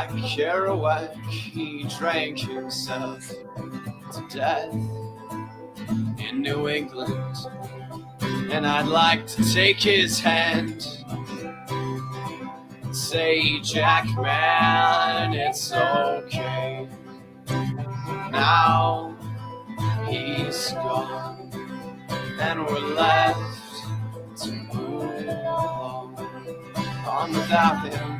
Jack Kerouac, he drank himself to death in New England. And I'd like to take his hand and say, Jack, man, it's okay. Now he's gone, and we're left to move on without him.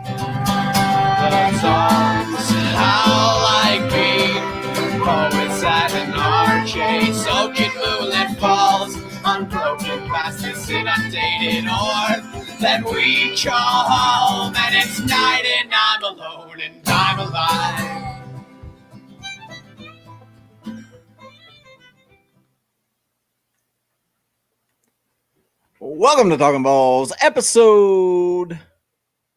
The songs howl like me, poets at an arcade, soaking moonlit falls, unbroken past this inundated earth that we call home. And it's night and I'm alone and I'm alive. Welcome to Talkin VAWLS, episode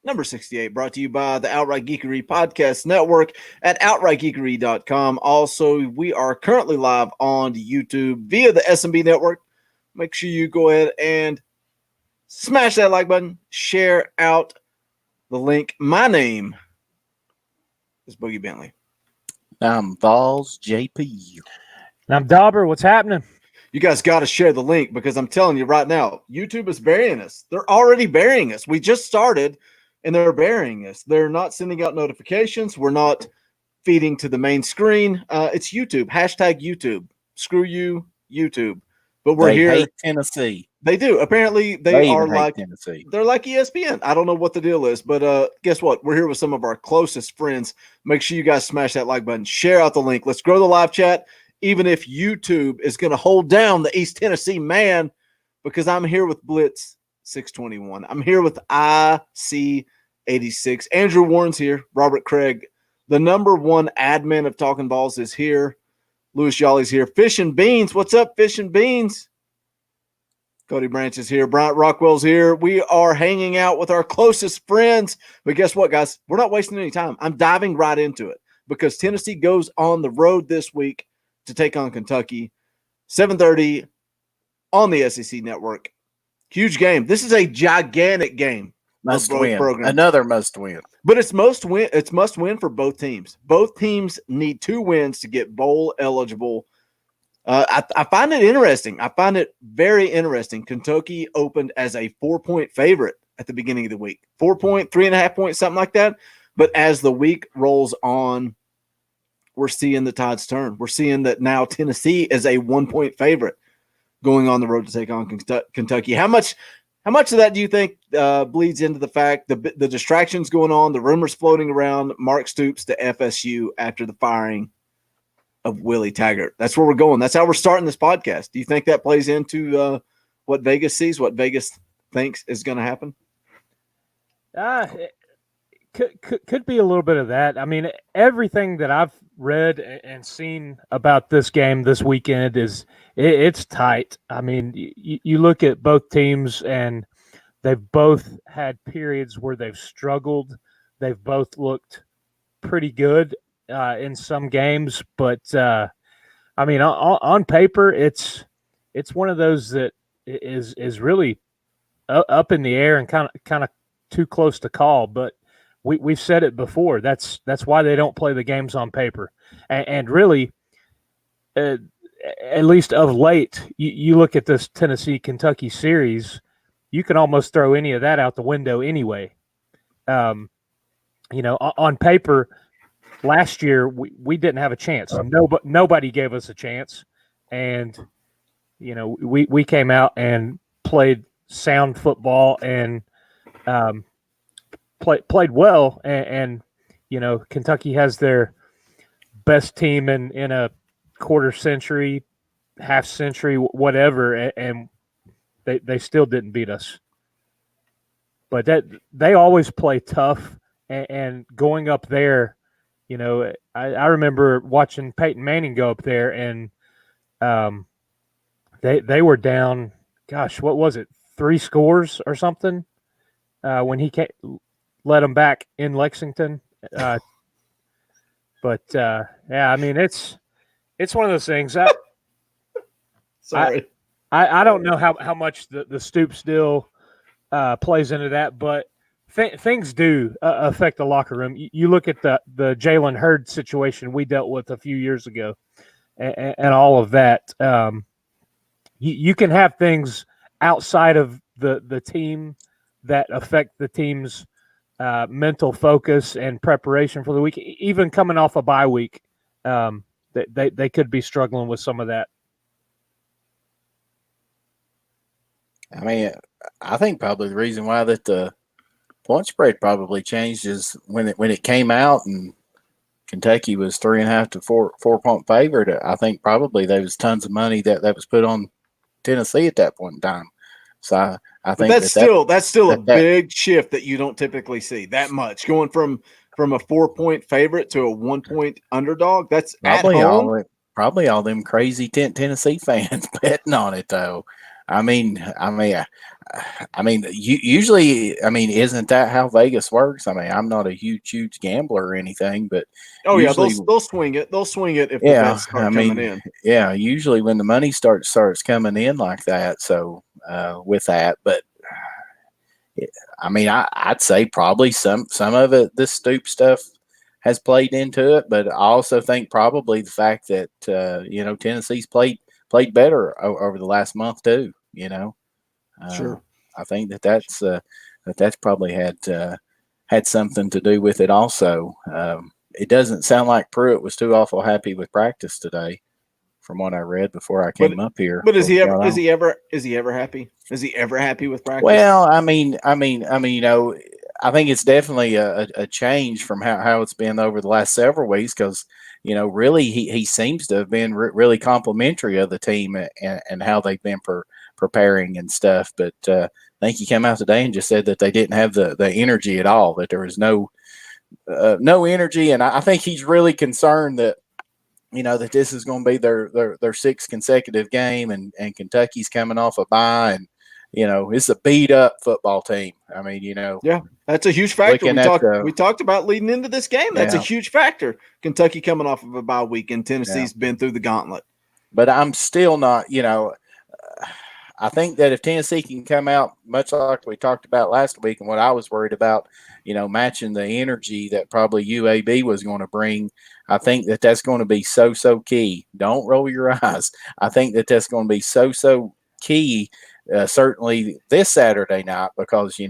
number 68, brought to you by the Outright Geekery Podcast Network at outrightgeekery.com. Also, we are currently live on YouTube via the SMB Network. Make sure you go ahead and smash that like button, share out the link. My name is Boogie Bentley. I'm VAWLS JP. And I'm Dauber. What's happening? You guys got to share the link because I'm telling you right now, YouTube is burying us. They're already burying us. We just started and they're burying us. They're not sending out notifications. We're not feeding to the main screen. It's YouTube. Hashtag YouTube. Screw you, YouTube. But we're here. Hate Tennessee. They do. Apparently, they are like Tennessee. They're like ESPN. I don't know what the deal is, but guess what? We're here with some of our closest friends. Make sure you guys smash that like button. Share out the link. Let's grow the live chat. Even if YouTube is going to hold down the East Tennessee man, because I'm here with Blitz 621. I'm here with IC 86. Andrew Warren's here. Robert Craig, the number one admin of Talkin VAWLS, is here. Louis Jolly's here. Fish and Beans. What's up, Fish and Beans? Cody Branch is here. Bryant Rockwell's here. We are hanging out with our closest friends. But guess what, guys? We're not wasting any time. I'm diving right into it because Tennessee goes on the road this week to take on Kentucky, 7:30 on the SEC Network. Huge game. This is a gigantic game. Must win. Another must win. But it's must win for both teams. Both teams need 2 wins to get bowl eligible. I find it interesting. I find it very interesting. Kentucky opened as a 4-point favorite at the beginning of the week. 4-point, 3.5 points, something like that. But as the week rolls on, we're seeing the tides turn. We're seeing that now Tennessee is a 1-point favorite going on the road to take on Kentucky. How much of that do you think bleeds into the fact the distractions going on, the rumors floating around, Mark Stoops to FSU after the firing of Willie Taggart? That's where we're going. That's how we're starting this podcast. Do you think that plays into what Vegas sees, what Vegas thinks is going to happen? Could be a little bit of that. I mean, everything that I've read and seen about this game this weekend is it's tight. I mean, you look at both teams and they've both had periods where they've struggled. They've both looked pretty good in some games, but I mean, on paper, it's one of those that is really up in the air and kind of too close to call, but we've said it before. That's why they don't play the games on paper. And really, at least of late, you look at this Tennessee-Kentucky series, you can almost throw any of that out the window anyway. On paper, last year we didn't have a chance. Nobody gave us a chance. And, we came out and played sound football and played well, and Kentucky has their best team in a quarter century, half century, whatever, and they still didn't beat us. But that they always play tough, and going up there, I remember watching Peyton Manning go up there, and they were down. Gosh, what was it? 3 scores or something when he led them back in Lexington. But yeah, I mean, it's one of those things. Sorry. I don't know how much the Stoops deal plays into that, but things do affect the locker room. You look at the Jalen Hurd situation we dealt with a few years ago, and all of that. You can have things outside of the team that affect the team's mental focus and preparation for the week. Even coming off a bye week, they could be struggling with some of that. I mean, I think probably the reason why that the point spread probably changed is when it came out and Kentucky was 3.5 to 4 point favorite. I think probably there was tons of money that was put on Tennessee at that point in time. So I think that's still a big shift that you don't typically see that much going from a 4-point favorite to a 1-point underdog. That's probably all them crazy Tennessee fans betting on it though. Usually, isn't that how Vegas works? I mean, I'm not a huge gambler or anything, but usually, they'll swing it. They'll swing it if the bets start coming in. Yeah, usually when the money starts coming in like that. So with that, but I'd say probably some of it, this Stoop stuff has played into it, but I also think probably the fact that Tennessee's played better over the last month too. Sure. I think that's probably had something to do with it also. It doesn't sound like Pruitt was too awful happy with practice today, from what I read before I came up here. But is he ever happy? Is he ever happy with practice? Well, I think it's definitely a change from how it's been over the last several weeks because, really he seems to have been really complimentary of the team and how they've been preparing and stuff. But I think he came out today and just said that they didn't have the energy at all, that there was no energy. And I think he's really concerned that, that this is going to be their sixth consecutive game and Kentucky's coming off a bye and, it's a beat up football team. I mean, yeah, that's a huge factor. We talked about leading into this game. That's a huge factor. Kentucky coming off of a bye week and Tennessee's been through the gauntlet. But I'm still not, I think that if Tennessee can come out much like we talked about last week and what I was worried about, matching the energy that probably UAB was going to bring, I think that that's going to be so key. Don't roll your eyes. I think that that's going to be so key. Certainly this Saturday night, because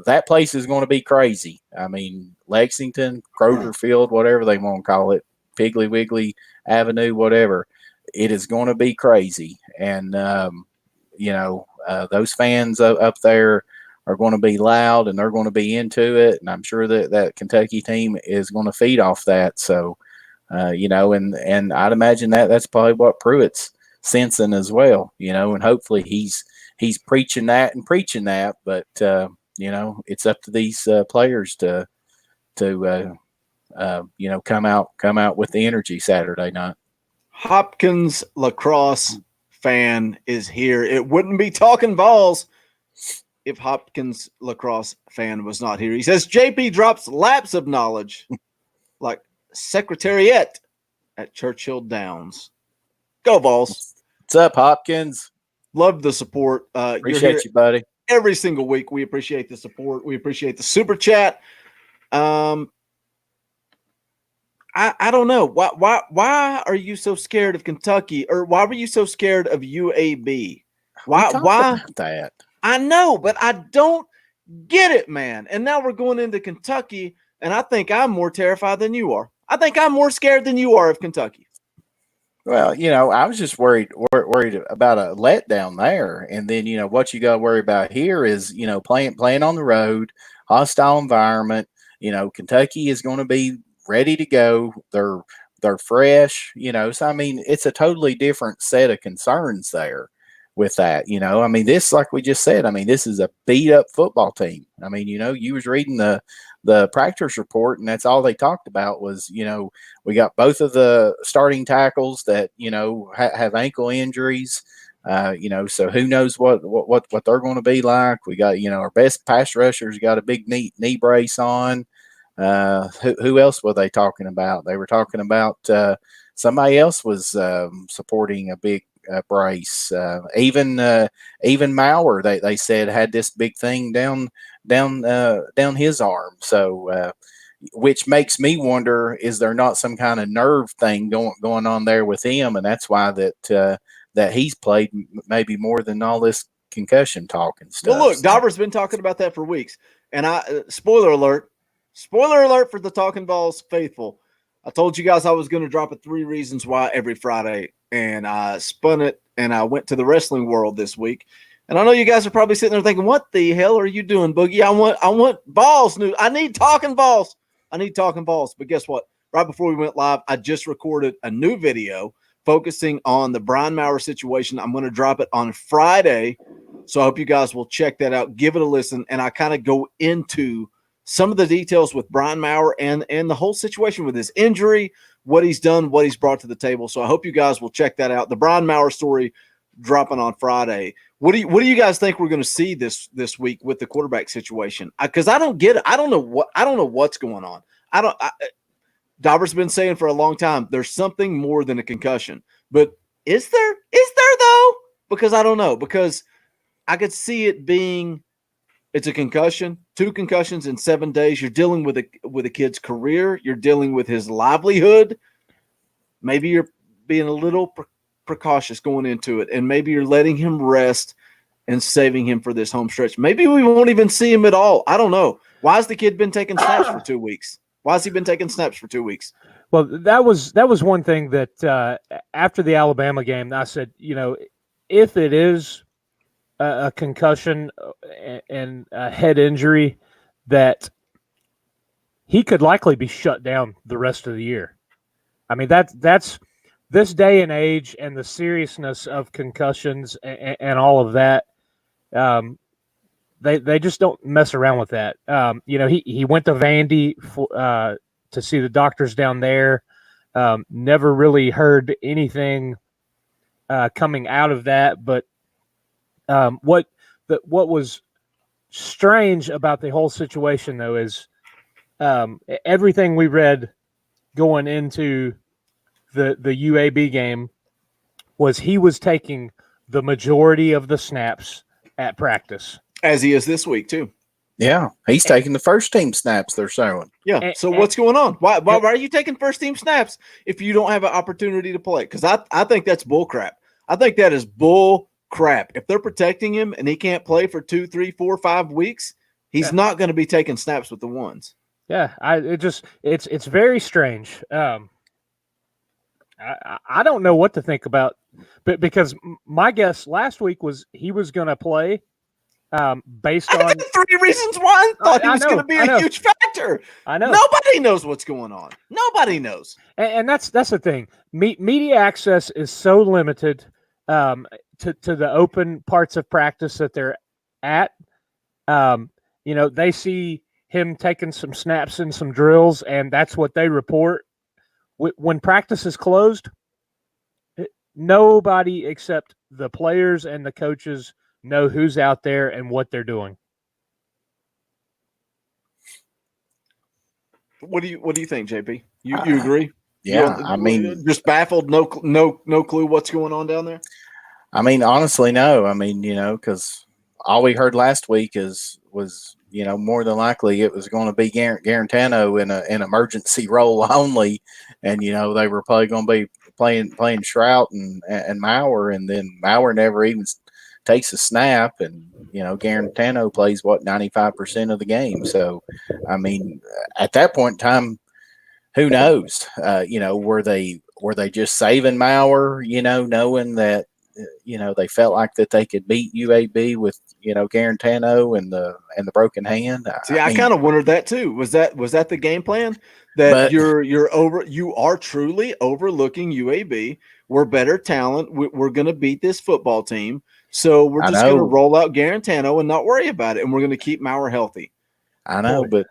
that place is going to be crazy. I mean, Lexington, Kroger Field, whatever they want to call it, Piggly Wiggly Avenue, whatever, it is going to be crazy. And those fans up there are going to be loud and they're going to be into it, and I'm sure that Kentucky team is going to feed off that. So and I'd imagine that's probably what Pruitt's sensing as well, and hopefully he's preaching that, but it's up to these players to come out with the energy Saturday night. Hopkins Lacrosse fan is here. It wouldn't be Talkin VAWLS if Hopkins Lacrosse fan was not here. He says JP drops laps of knowledge like Secretariat at Churchill Downs. Go Vols. What's up, Hopkins? Love the support. Appreciate you, buddy. Every single week. We appreciate the support. We appreciate the super chat. I don't know. Why are you so scared of Kentucky, or why were you so scared of UAB? Why about that? I know, but I don't get it, man. And now we're going into Kentucky, and I think I'm more terrified than you are. I think I'm more scared than you are of Kentucky. Well, I was just worried about a letdown there, and then what you got to worry about here is playing on the road, hostile environment. Kentucky is going to be ready to go. They're fresh. So I mean, it's a totally different set of concerns there with that. This, like we just said, this is a beat up football team. You was reading the practice report, and that's all they talked about was, we got both of the starting tackles that, have ankle injuries, so who knows what they're going to be like. We got, our best pass rushers got a big knee brace on. Who else were they talking about? They were talking about somebody else was supporting a big brace. Even Maurer, they said, had this big thing down down his arm. So, which makes me wonder: is there not some kind of nerve thing going on there with him, and that's why that he's played maybe more than all this concussion talk and stuff. Well, look, Dauber's been talking about that for weeks, and spoiler alert for the Talkin VAWLS faithful. I told you guys I was going to drop it 3 reasons why every Friday, and I spun it, and I went to the wrestling world this week. And I know you guys are probably sitting there thinking, "What the hell are you doing, Boogie? I want VAWLS news. I need Talkin VAWLS. I need Talkin VAWLS." But guess what? Right before we went live, I just recorded a new video focusing on the Brian Maurer situation. I'm going to drop it on Friday, so I hope you guys will check that out. Give it a listen, and I kind of go into some of the details with Brian Maurer and the whole situation with his injury, what he's done, what he's brought to the table. So I hope you guys will check that out. The Brian Maurer story dropping on Friday. What do you guys think we're going to see this week with the quarterback situation? Because I don't get it. I don't know what's going on. Dauber's been saying for a long time there's something more than a concussion, but is there though? Because I don't know. Because I could see it being it's a concussion, 2 concussions in 7 days. You're dealing with a kid's career. You're dealing with his livelihood. Maybe you're being a little precautious going into it, and maybe you're letting him rest and saving him for this home stretch. Maybe we won't even see him at all. I don't know. Why has the kid been taking snaps for 2 weeks? Why has he been taking snaps for 2 weeks? Well, that was one thing that after the Alabama game, I said, if it is a concussion and a head injury, that he could likely be shut down the rest of the year. I mean, that's this day and age and the seriousness of concussions and all of that. They just don't mess around with that. He went to Vandy to see the doctors down there. Never really heard anything coming out of that, but what was strange about the whole situation, though, is everything we read going into the UAB game was he was taking the majority of the snaps at practice, as he is this week too. Yeah, he's taking the first team snaps they're showing. Yeah. So what's going on? Why are you taking first team snaps if you don't have an opportunity to play? Because I think that's bull crap. I think that is bull crap. If they're protecting him and he can't play for 2, 3, 4, 5 weeks, he's not going to be taking snaps with the ones. Yeah, it's very strange. I don't know what to think about, but because my guess last week was he was going to play based on 3 reasons why I thought he was going to be a huge factor. I know. Nobody knows what's going on. Nobody knows. And that's the thing. Media access is so limited to the open parts of practice that they're at. They see him taking some snaps and some drills, and that's what they report. When practice is closed, nobody except the players and the coaches know who's out there and what they're doing. What do you think, JP? You agree? Yeah, I mean, just baffled, no clue what's going on down there. I mean, honestly, no. I mean, because all we heard last week was more than likely it was going to be Garantano in an emergency role only, and they were probably going to be playing Shrout and Maurer, and then Maurer never even takes a snap, and Garantano plays 95% of the game. So, I mean, at that point in time, who knows? Were they just saving Maurer? Knowing that they felt like that they could beat UAB with Garantano and the broken hand. I kind of wondered that too. Was that the game plan? That you are truly overlooking UAB. We're better talent. We're going to beat this football team. So we're just going to roll out Garantano and not worry about it, and we're going to keep Maurer healthy. I know, but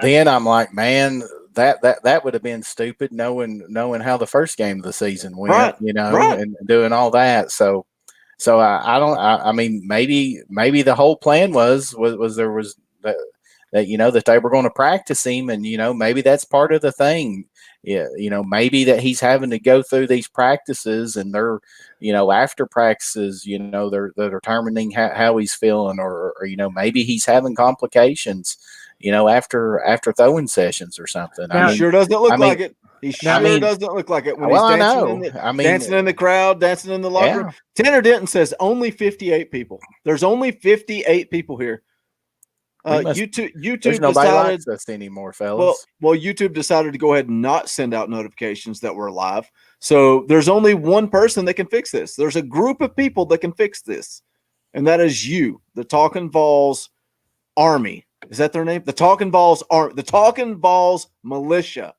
then I'm like, man, that would have been stupid, knowing how the first game of the season went, right. And doing all that. So I mean, maybe the whole plan was there was that they were going to practice him, and maybe that's part of the thing. yeah, maybe that he's having to go through these practices and they're, after practices, they're determining how he's feeling, or maybe he's having complications, after throwing sessions or something. Now, He sure doesn't look like it. He I sure mean, doesn't look like it when well, he's I dancing know. dancing in the crowd, dancing in the locker room. Tanner Denton says only 58 people. There's only 58 people here. YouTube there's nobody decided likes us anymore, fellas. well, YouTube decided to go ahead and not send out notifications that we're live. So there's only one person that can fix this. There's a group of people that can fix this, and that is you, the Talkin VAWLS Army. Is that their name? The Talkin VAWLS the Talkin VAWLS Militia.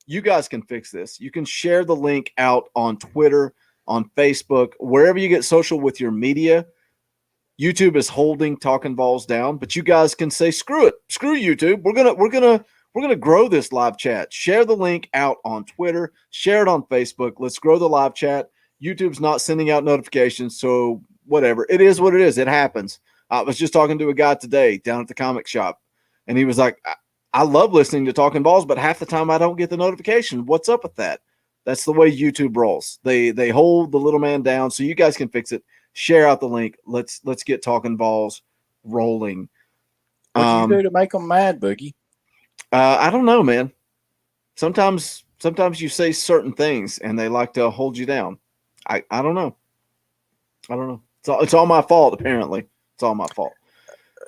You guys can fix this. You can share the link out on Twitter, on Facebook, wherever you get social with your media. YouTube is holding Talkin VAWLS down, but you guys can say, screw it. Screw YouTube. We're gonna grow this live chat. Share the link out on Twitter, share it on Facebook. Let's grow the live chat. YouTube's not sending out notifications, so whatever. It is what it is. It happens. I was just talking to a guy today down at the comic shop, and he was like, I love listening to Talkin VAWLS, but half the time I don't get the notification. What's up with that? That's the way YouTube rolls. They hold the little man down, so you guys can fix it. Share out the link. Let's get Talkin VAWLS rolling. What'd you do to make them mad, Boogie? I don't know, man. Sometimes you say certain things and they like to hold you down. I don't know. It's all my fault, apparently. It's all my fault.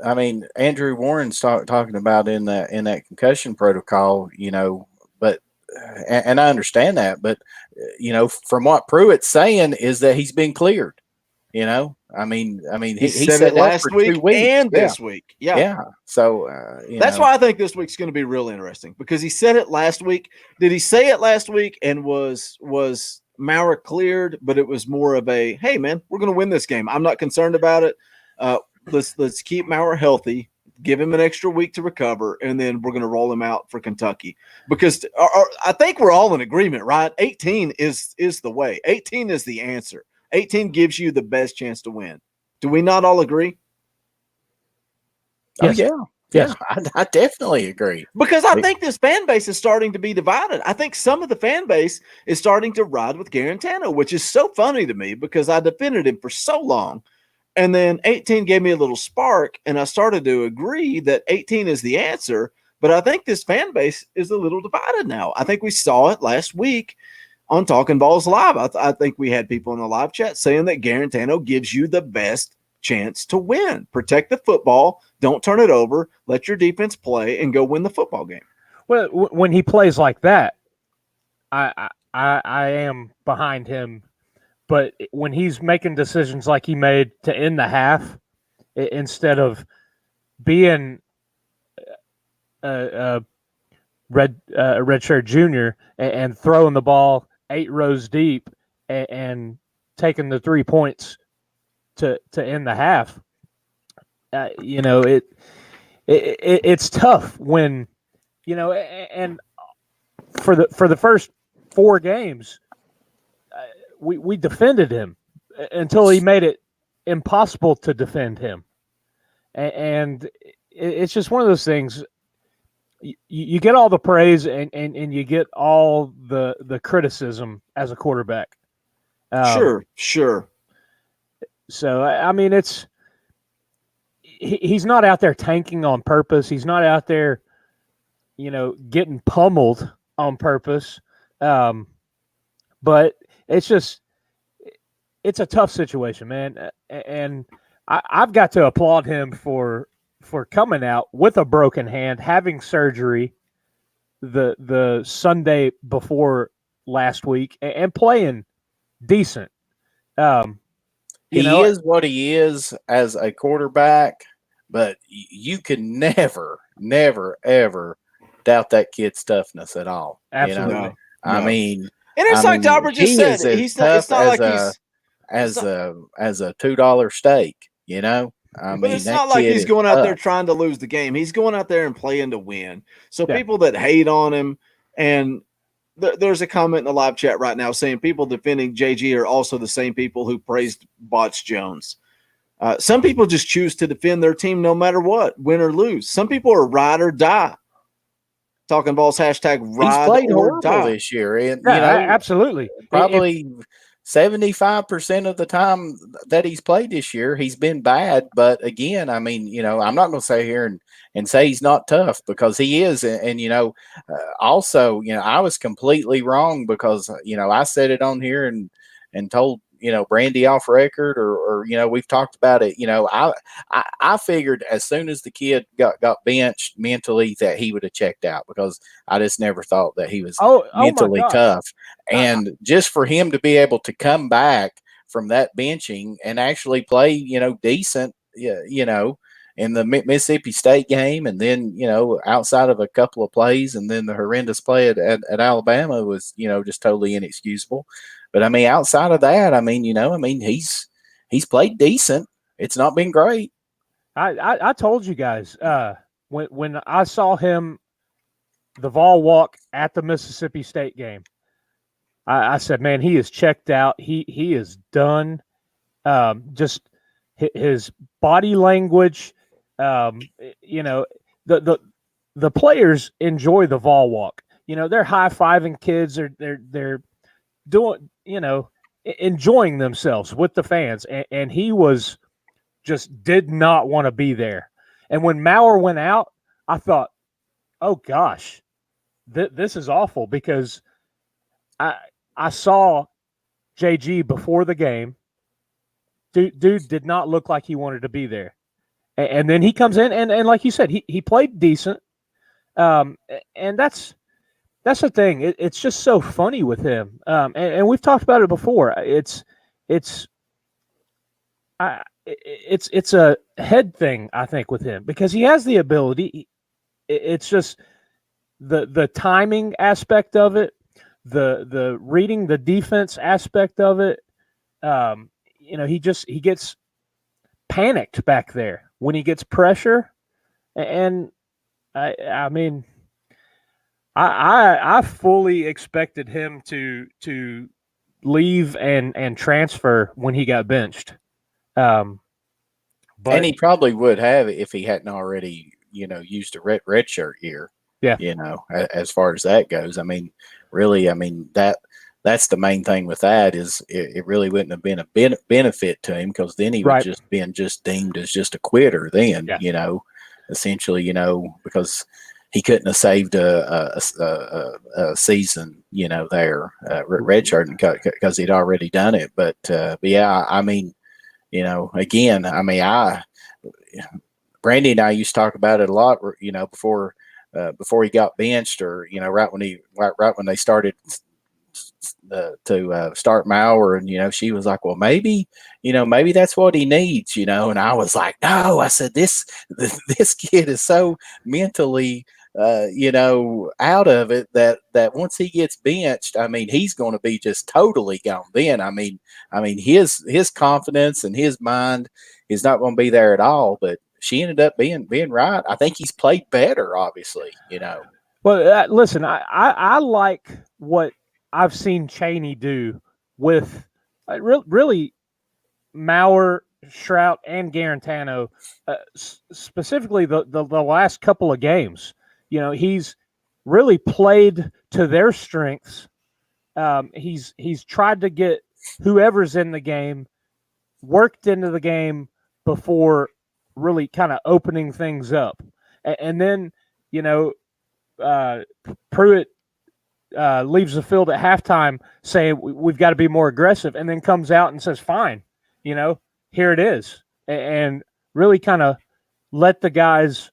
I mean, Andrew Warren's talking about in that concussion protocol, but and I understand that, but from what Pruitt's saying is that he's been cleared. I mean, he said it last week and this week. Yeah. So that's why I think this week's going to be real interesting, because he said it last week. Did he say it last week and was Maurer cleared? But it was more of a, hey man, we're going to win this game. I'm not concerned about it. Let's keep Maurer healthy, give him an extra week to recover, and then we're going to roll him out for Kentucky. Because I think we're all in agreement, right? 18 is the way. 18 is the answer. 18 gives you the best chance to win. Do we not all agree? Yes. Oh, yeah. I definitely agree. Because I think this fan base is starting to be divided. I think some of the fan base is starting to ride with Garantano, which is so funny to me because I defended him for so long. And then 18 gave me a little spark, and I started to agree that 18 is the answer. But I think this fan base is a little divided now. I think we saw it last week on Talkin VAWLS Live. I think we had people in the live chat saying that Garantano gives you the best chance to win. Protect the football. Don't turn it over. Let your defense play and go win the football game. Well, when he plays like that, I am behind him. But when he's making decisions like he made to end the half, instead of being a redshirt junior and throwing the ball 8 rows deep and taking the 3 points to end the half, it's tough when, and for the first 4 games, we defended him until he made it impossible to defend him, and it's just one of those things. You get all the praise and you get all the criticism as a quarterback. Sure. So, I mean, he's not out there tanking on purpose. He's not out there, getting pummeled on purpose. But it's a tough situation, man. And I've got to applaud him for coming out with a broken hand, having surgery the Sunday before last week, and playing decent. He is what he is as a quarterback, but you can never, ever doubt that kid's toughness at all. Absolutely. No. I mean, and it's like Dauber just said, it's not like he's as a $2 steak, But it's not like he's going out there trying to lose the game. He's going out there and playing to win. So people that hate on him, and there's a comment in the live chat right now saying people defending JG are also the same people who praised Bots Jones. Some people just choose to defend their team no matter what, win or lose. Some people are ride or die. Talkin VAWLS hashtag He's ride played or horrible die. this year, and Yeah, absolutely. probably 75% of the time that he's played this year, he's been bad. But again, I mean, I'm not going to say here and say he's not tough, because he is. And also, I was completely wrong, because, I said it on here and told, Brandy off record, or we've talked about it. I figured as soon as the kid got benched mentally that he would have checked out, because I just never thought that he was mentally tough. And just for him to be able to come back from that benching and actually play, decent, in the Mississippi State game, and then, outside of a couple of plays, and then the horrendous play at Alabama was, just totally inexcusable. But I mean, outside of that, I mean, he's played decent. It's not been great. I told you guys when I saw him the Vol walk at the Mississippi State game, I said, man, he is checked out. He is done. Just his body language. The players enjoy the Vol walk. They're high fiving kids. They're doing, enjoying themselves with the fans. And he just did not want to be there. And when Maurer went out, I thought, oh gosh, this is awful, because I saw JG before the game. Dude did not look like he wanted to be there. And then he comes in and like you said, he played decent. And that's the thing. It's just so funny with him. And we've talked about it before. It's a head thing, I think, with him, because he has the ability. It's just the timing aspect of it, the reading the defense aspect of it. He gets panicked back there when he gets pressure. And I mean, I fully expected him to leave and transfer when he got benched. But and he probably would have if he hadn't already, used a red shirt year. Yeah. As far as that goes, I mean, really, I mean, that's the main thing with that is it really wouldn't have been a benefit to him, because then he would just been deemed as just a quitter then, essentially, because he couldn't have saved a season, there, redshirting, because he'd already done it. But yeah, I mean, again, I mean, Brandy and I used to talk about it a lot, before he got benched, or right when they started to start Maurer, and she was like, well, maybe that's what he needs, and I was like, no, I said this kid is so mentally out of it that once he gets benched, I mean, he's going to be just totally gone. Then I mean his confidence and his mind is not going to be there at all. But she ended up being right. I think he's played better, obviously. Well, listen, I like what I've seen Chaney do with really Maurer, Shrout, and Garantano, specifically the last couple of games. He's really played to their strengths. He's tried to get whoever's in the game worked into the game before really kind of opening things up. And then, Pruitt leaves the field at halftime saying we've got to be more aggressive, and then comes out and says, fine, here it is. And really kind of let the guys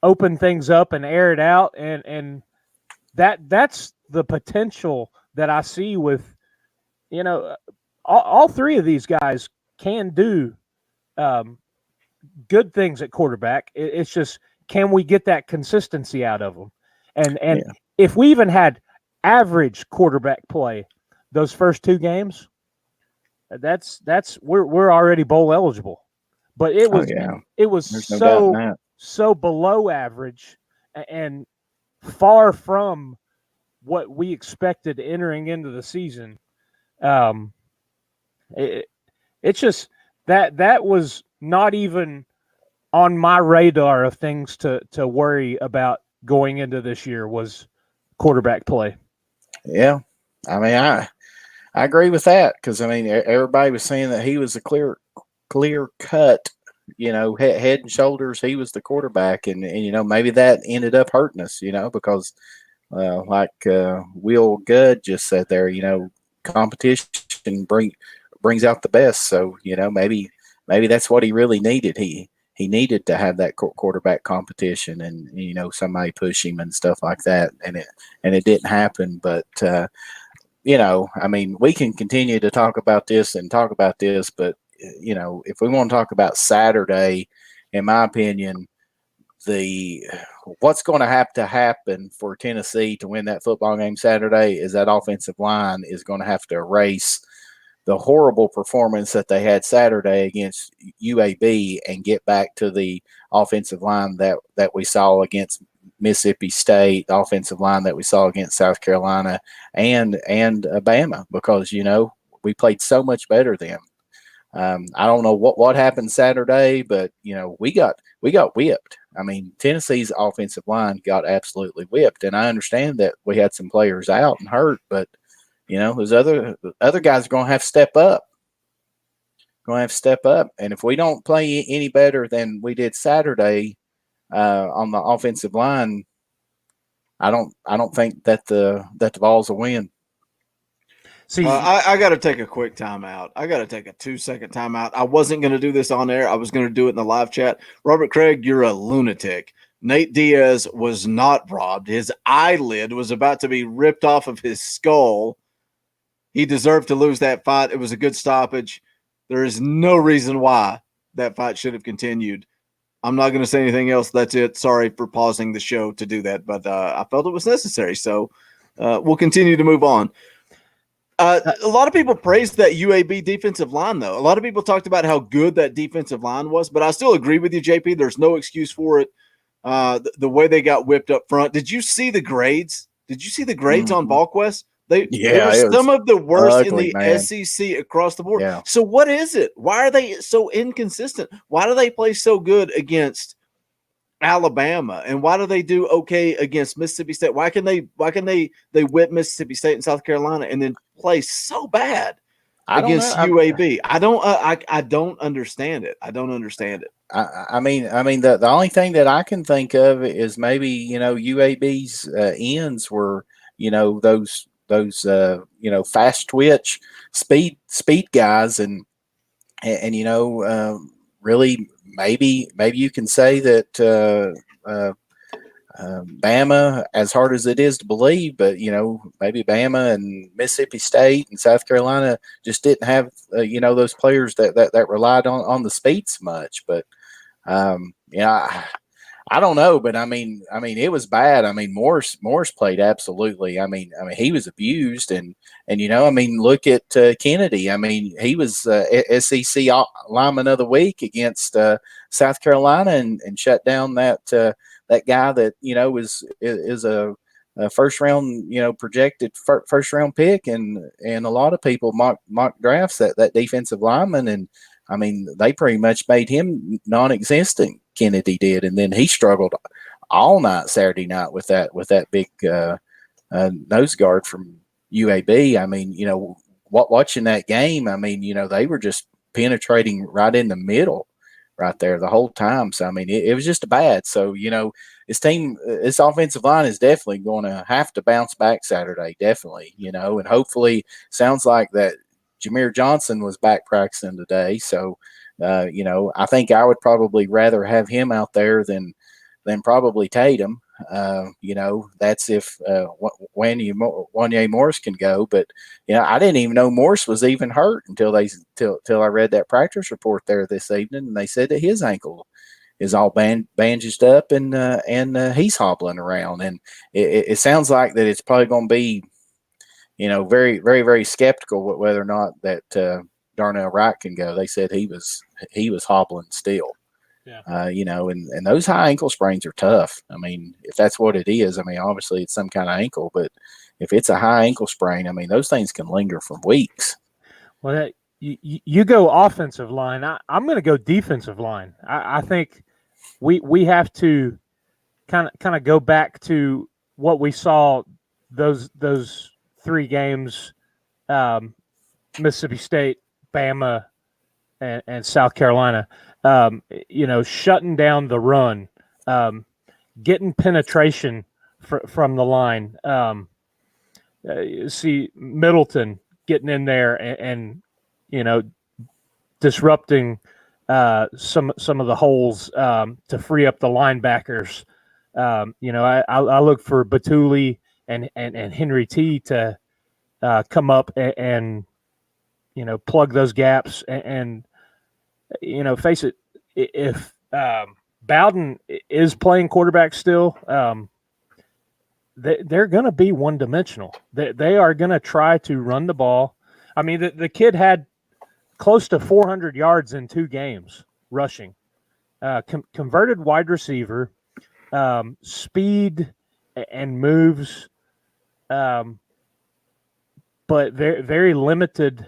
open things up and air it out. And that's the potential that I see with, all three of these guys can do good things at quarterback. It's just, can we get that consistency out of them? And if we even had average quarterback play those first two games, we're already bowl eligible. But it was so below average and far from what we expected entering into the season. It's just that was not even on my radar of things to worry about going into this year was quarterback play. Yeah, I mean, I agree with that because I mean everybody was saying that he was a clear cut, head and shoulders. He was the quarterback, and maybe that ended up hurting us, because Will Good just said there, competition brings out the best. So maybe that's what he really needed. He needed to have that quarterback competition, and somebody push him and stuff like that, and it didn't happen. But I mean, we can continue to talk about this, but if we want to talk about Saturday, in my opinion, what's going to have to happen for Tennessee to win that football game Saturday is that offensive line is going to have to erase the horrible performance that they had Saturday against UAB and get back to the offensive line that we saw against Mississippi State, the offensive line that we saw against South Carolina and Bama, because we played so much better then. I don't know what happened Saturday, but we got whipped. I mean, Tennessee's offensive line got absolutely whipped, and I understand that we had some players out and hurt, but those other guys are going to have to step up. And if we don't play any better than we did Saturday on the offensive line, I don't think that the Vols will win. See, I got to take a quick timeout. I got to take a 2-second timeout. I wasn't going to do this on air. I was going to do it in the live chat. Robert Craig, you're a lunatic. Nate Diaz was not robbed. His eyelid was about to be ripped off of his skull. He deserved to lose that fight. It was a good stoppage. There is no reason why that fight should have continued. I'm not going to say anything else. That's it. Sorry for pausing the show to do that, but I felt it was necessary. So we'll continue to move on. A lot of people praised that UAB defensive line, though. A lot of people talked about how good that defensive line was, but I still agree with you, JP. There's no excuse for it. The way they got whipped up front. Did you see the grades? Did you see the grades on VolQuest? They were some of the worst ugly, in the man. SEC across the board. Yeah. So what is it? Why are they so inconsistent? Why do they play so good against Alabama, and why do they do okay against Mississippi State? Why can they whip Mississippi State and South Carolina and then play so bad against UAB? I don't understand it. I don't understand it. I mean, the only thing that I can think of is maybe UAB's ends were those fast twitch speed guys, and really maybe you can say that Bama, as hard as it is to believe, but maybe Bama and Mississippi State and South Carolina just didn't have those players that relied on the speed so much. But I don't know, but I mean, it was bad. I mean, Morris played absolutely. I mean, he was abused, and look at Kennedy. I mean, he was SEC lineman of the week against South Carolina, and shut down that guy that is a first round projected first round pick, and a lot of people mock drafts that defensive lineman, and I mean, they pretty much made him non-existent. Kennedy did, and then he struggled all night Saturday night with that big nose guard from UAB. I mean, watching that game, I mean, they were just penetrating right in the middle, right there the whole time. So I mean, it was just bad. So this offensive line is definitely going to have to bounce back Saturday, definitely. And hopefully, sounds like that Jameer Johnson was back practicing today, so. I think I would probably rather have him out there than probably Tatum. That's if Wanye Morris can go. But I didn't even know Morris was even hurt until I read that practice report there this evening, and they said that his ankle is all bandaged up and he's hobbling around, and it sounds like that it's probably going to be very, very, very skeptical whether or not that. Darnell Wright can go. They said he was hobbling still. Yeah. And those high ankle sprains are tough. I mean, if that's what it is, I mean, obviously it's some kind of ankle, but if it's a high ankle sprain, I mean, those things can linger for weeks. Well, you go offensive line. I'm going to go defensive line. I think we have to kind of go back to what we saw those 3 games, Mississippi State, Bama, and South Carolina, shutting down the run, getting penetration from the line. See Middleton getting in there and disrupting some of the holes to free up the linebackers. I look for Batuli and Henry T to come up and plug those gaps and face it, if Bowden is playing quarterback still, they're going to be one-dimensional. They are going to try to run the ball. I mean, the kid had close to 400 yards in 2 games rushing. Converted wide receiver, speed and moves, but very, very limited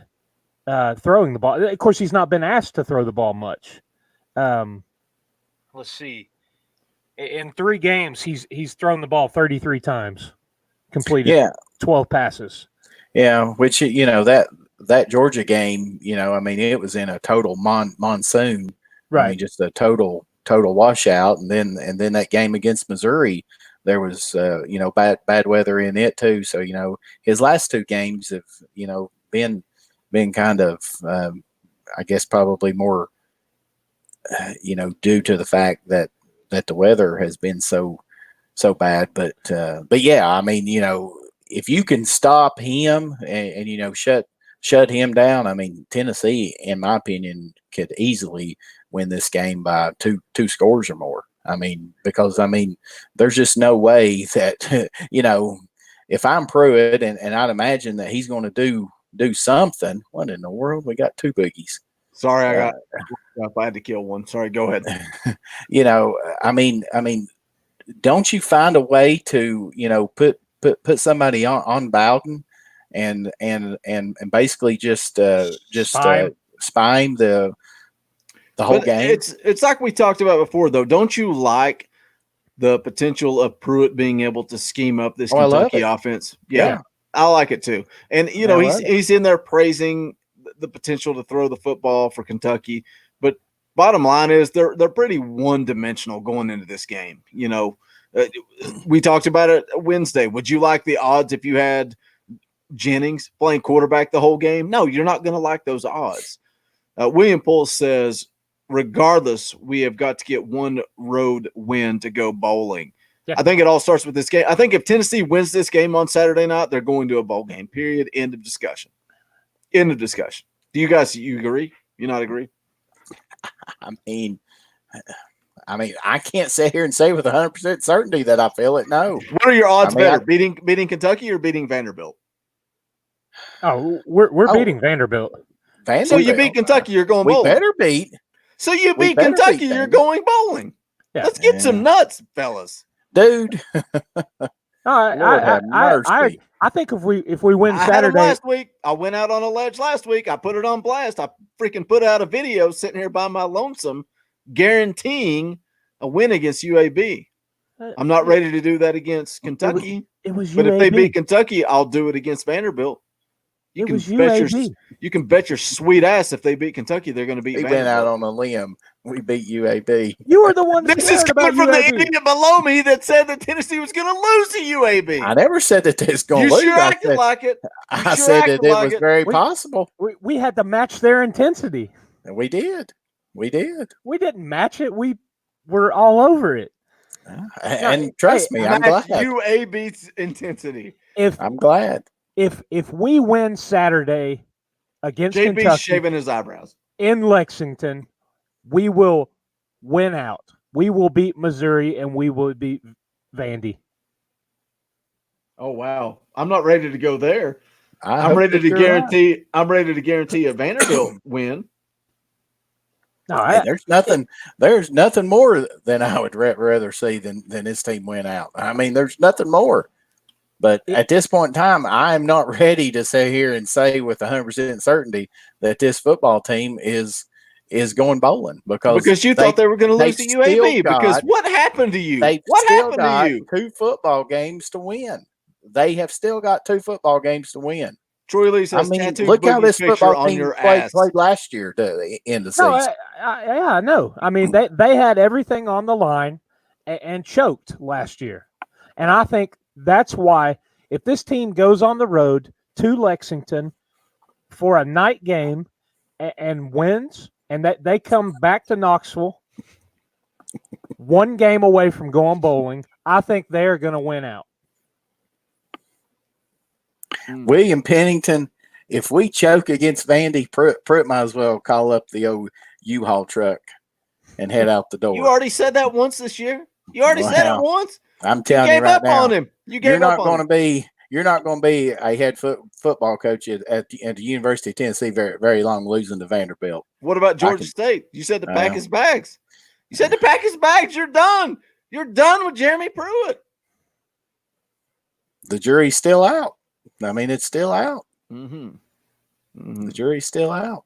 throwing the ball. Of course, he's not been asked to throw the ball much. Let's see. In 3 games, he's thrown the ball 33 times, completed 12 passes. Yeah, which that Georgia game, I mean, it was in a total monsoon, right? I mean, just a total washout, and then that game against Missouri, there was bad weather in it too. So his last 2 games have been kind of I guess probably more due to the fact that the weather has been so bad. But yeah, I mean, if you can stop him and shut him down, I mean, Tennessee, in my opinion, could easily win this game by two scores or more. I mean, because there's just no way that if I'm Pruitt, and I'd imagine that he's going to do something. What in the world? We got 2 boogies. Sorry, I had to kill one. Sorry, go ahead. I mean, don't you find a way to put somebody on Bowden and basically just spy him the whole game? It's like we talked about before, though. Don't you like the potential of Pruitt being able to scheme up this Kentucky offense? Yeah, I like it too. And he's in there praising the potential to throw the football for Kentucky, but bottom line is they're pretty one-dimensional going into this game. We talked about it Wednesday. Would you like the odds if you had Jennings playing quarterback the whole game? No, you're not going to like those odds. William Poole says, regardless, we have got to get 1 road win to go bowling. Yeah. I think it all starts with this game. I think if Tennessee wins this game on Saturday night, they're going to a bowl game, period. End of discussion. End of discussion. Do you guys, you agree? You not agree? I mean, I can't sit here and say with 100% certainty that I feel it. No. What are your odds better, beating Kentucky or beating Vanderbilt? Oh, we're beating Vanderbilt. So you beat Kentucky, you're going bowling. We better beat. So you beat Kentucky, you're going bowling. Yeah. Let's get some nuts, fellas. Dude. I think if we win Saturday last week, I went out on a ledge last week. I put it on blast. I freaking put out a video sitting here by my lonesome, guaranteeing a win against UAB. I'm not ready to do that against Kentucky. It was but UAB. If they beat Kentucky, I'll do it against Vanderbilt. You can bet your sweet ass if they beat Kentucky, they're going to beat Vanderbilt. We went out on a limb. We beat UAB. You were the one. This is coming from the idiot below me that said that Tennessee was going to lose to UAB. I never said that it's going to lose. You sure acted like it. I said that it was very possible. We had to match their intensity. And we did. We didn't match it. We were all over it. And trust me, I'm glad. UAB's intensity. I'm glad. If we win Saturday against JB's Kentucky shaving his eyebrows in Lexington, we will win out. We will beat Missouri and we will beat Vandy. Oh wow! I'm not ready to go there. I'm ready to guarantee. Right. I'm ready to guarantee a Vanderbilt win. No, there's nothing more than I would rather see than this team win out. I mean, there's nothing more. But at this point in time, I am not ready to sit here and say with 100% certainty that this football team is is going bowling because you thought they were going to lose to UAB. Because what happened to you? What happened to you? 2 football games to win. They have still got 2 football games to win. Troy Lee says, tattoo look how this football on team your played ass. last year to end the season. Yeah, no. I mean, they had everything on the line and choked last year. And I think that's why if this team goes on the road to Lexington for a night game and wins, and that they come back to Knoxville 1 game away from going bowling, I think they're going to win out. William Pennington, if we choke against Vandy, Pruitt might as well call up the old U-Haul truck and head out the door. You already said that once this year. You already said it once. I'm telling you right now. On him. You're not going to be a head football coach at the University of Tennessee very, very long, losing to Vanderbilt. What about Georgia State? You said to pack his bags. You said to pack his bags. You're done. You're done with Jeremy Pruitt. The jury's still out. I mean, it's still out. The jury's still out.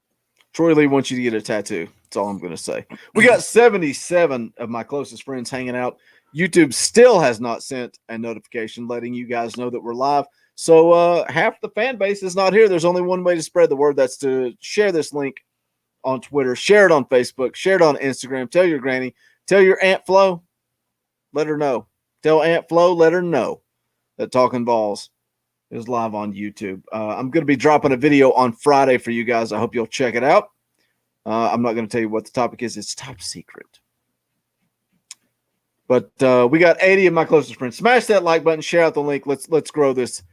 Troy Lee wants you to get a tattoo. That's all I'm going to say. We got 77 of my closest friends hanging out. YouTube still has not sent a notification letting you guys know that we're live. So half the fan base is not here. There's only one way to spread the word. That's to share this link on Twitter, share it on Facebook, share it on Instagram. Tell your granny, tell your Aunt Flo, let her know. Tell Aunt Flo, let her know that Talkin VAWLS is live on YouTube. I'm going to be dropping a video on Friday for you guys. I hope you'll check it out. I'm not going to tell you what the topic is. It's top secret. But we got 80 of my closest friends. Smash that like button. Share out the link. Let's grow this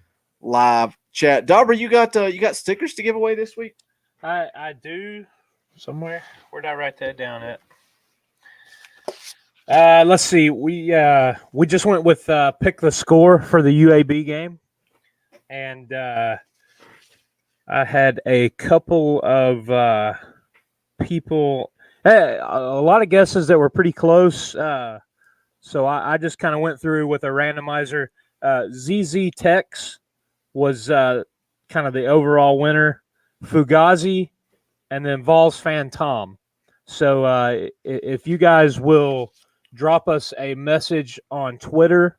live chat. Dauber, you got stickers to give away this week? I do somewhere. Where did I write that down at? Let's see. We just went with pick the score for the UAB game, and I had a couple of people, a lot of guesses that were pretty close. So I just kind of went through with a randomizer. ZZ Tex was kind of the overall winner, Fugazi, and then Vols Fan Tom. So if you guys will drop us a message on Twitter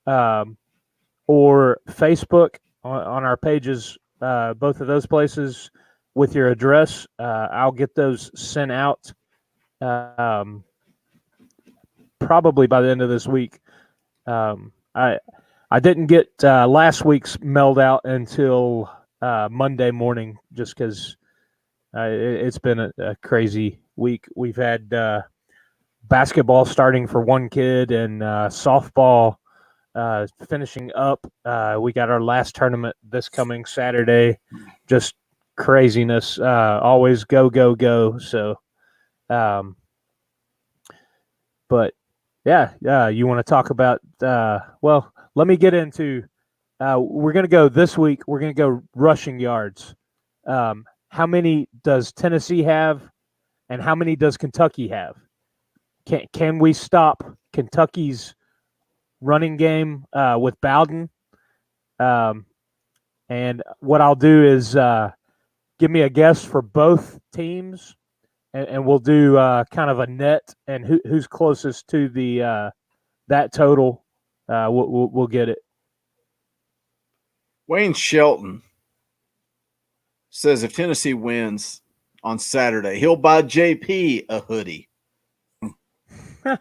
or Facebook on our pages, both of those places, with your address, I'll get those sent out probably by the end of this week. I didn't get last week's mailed out until Monday morning, just because it's been a crazy week. We've had basketball starting for one kid and softball finishing up. We got our last tournament this coming Saturday. Just craziness. Always go. So, but yeah, you want to talk about, well, let me get into, we're going to go this week. We're going to go rushing yards. How many does Tennessee have and how many does Kentucky have? Can we stop Kentucky's running game with Bowden? And what I'll do is give me a guess for both teams, and we'll do kind of a net, and who's closest to the that total. We'll get it. Wayne Shelton says if Tennessee wins on Saturday, he'll buy JP a hoodie.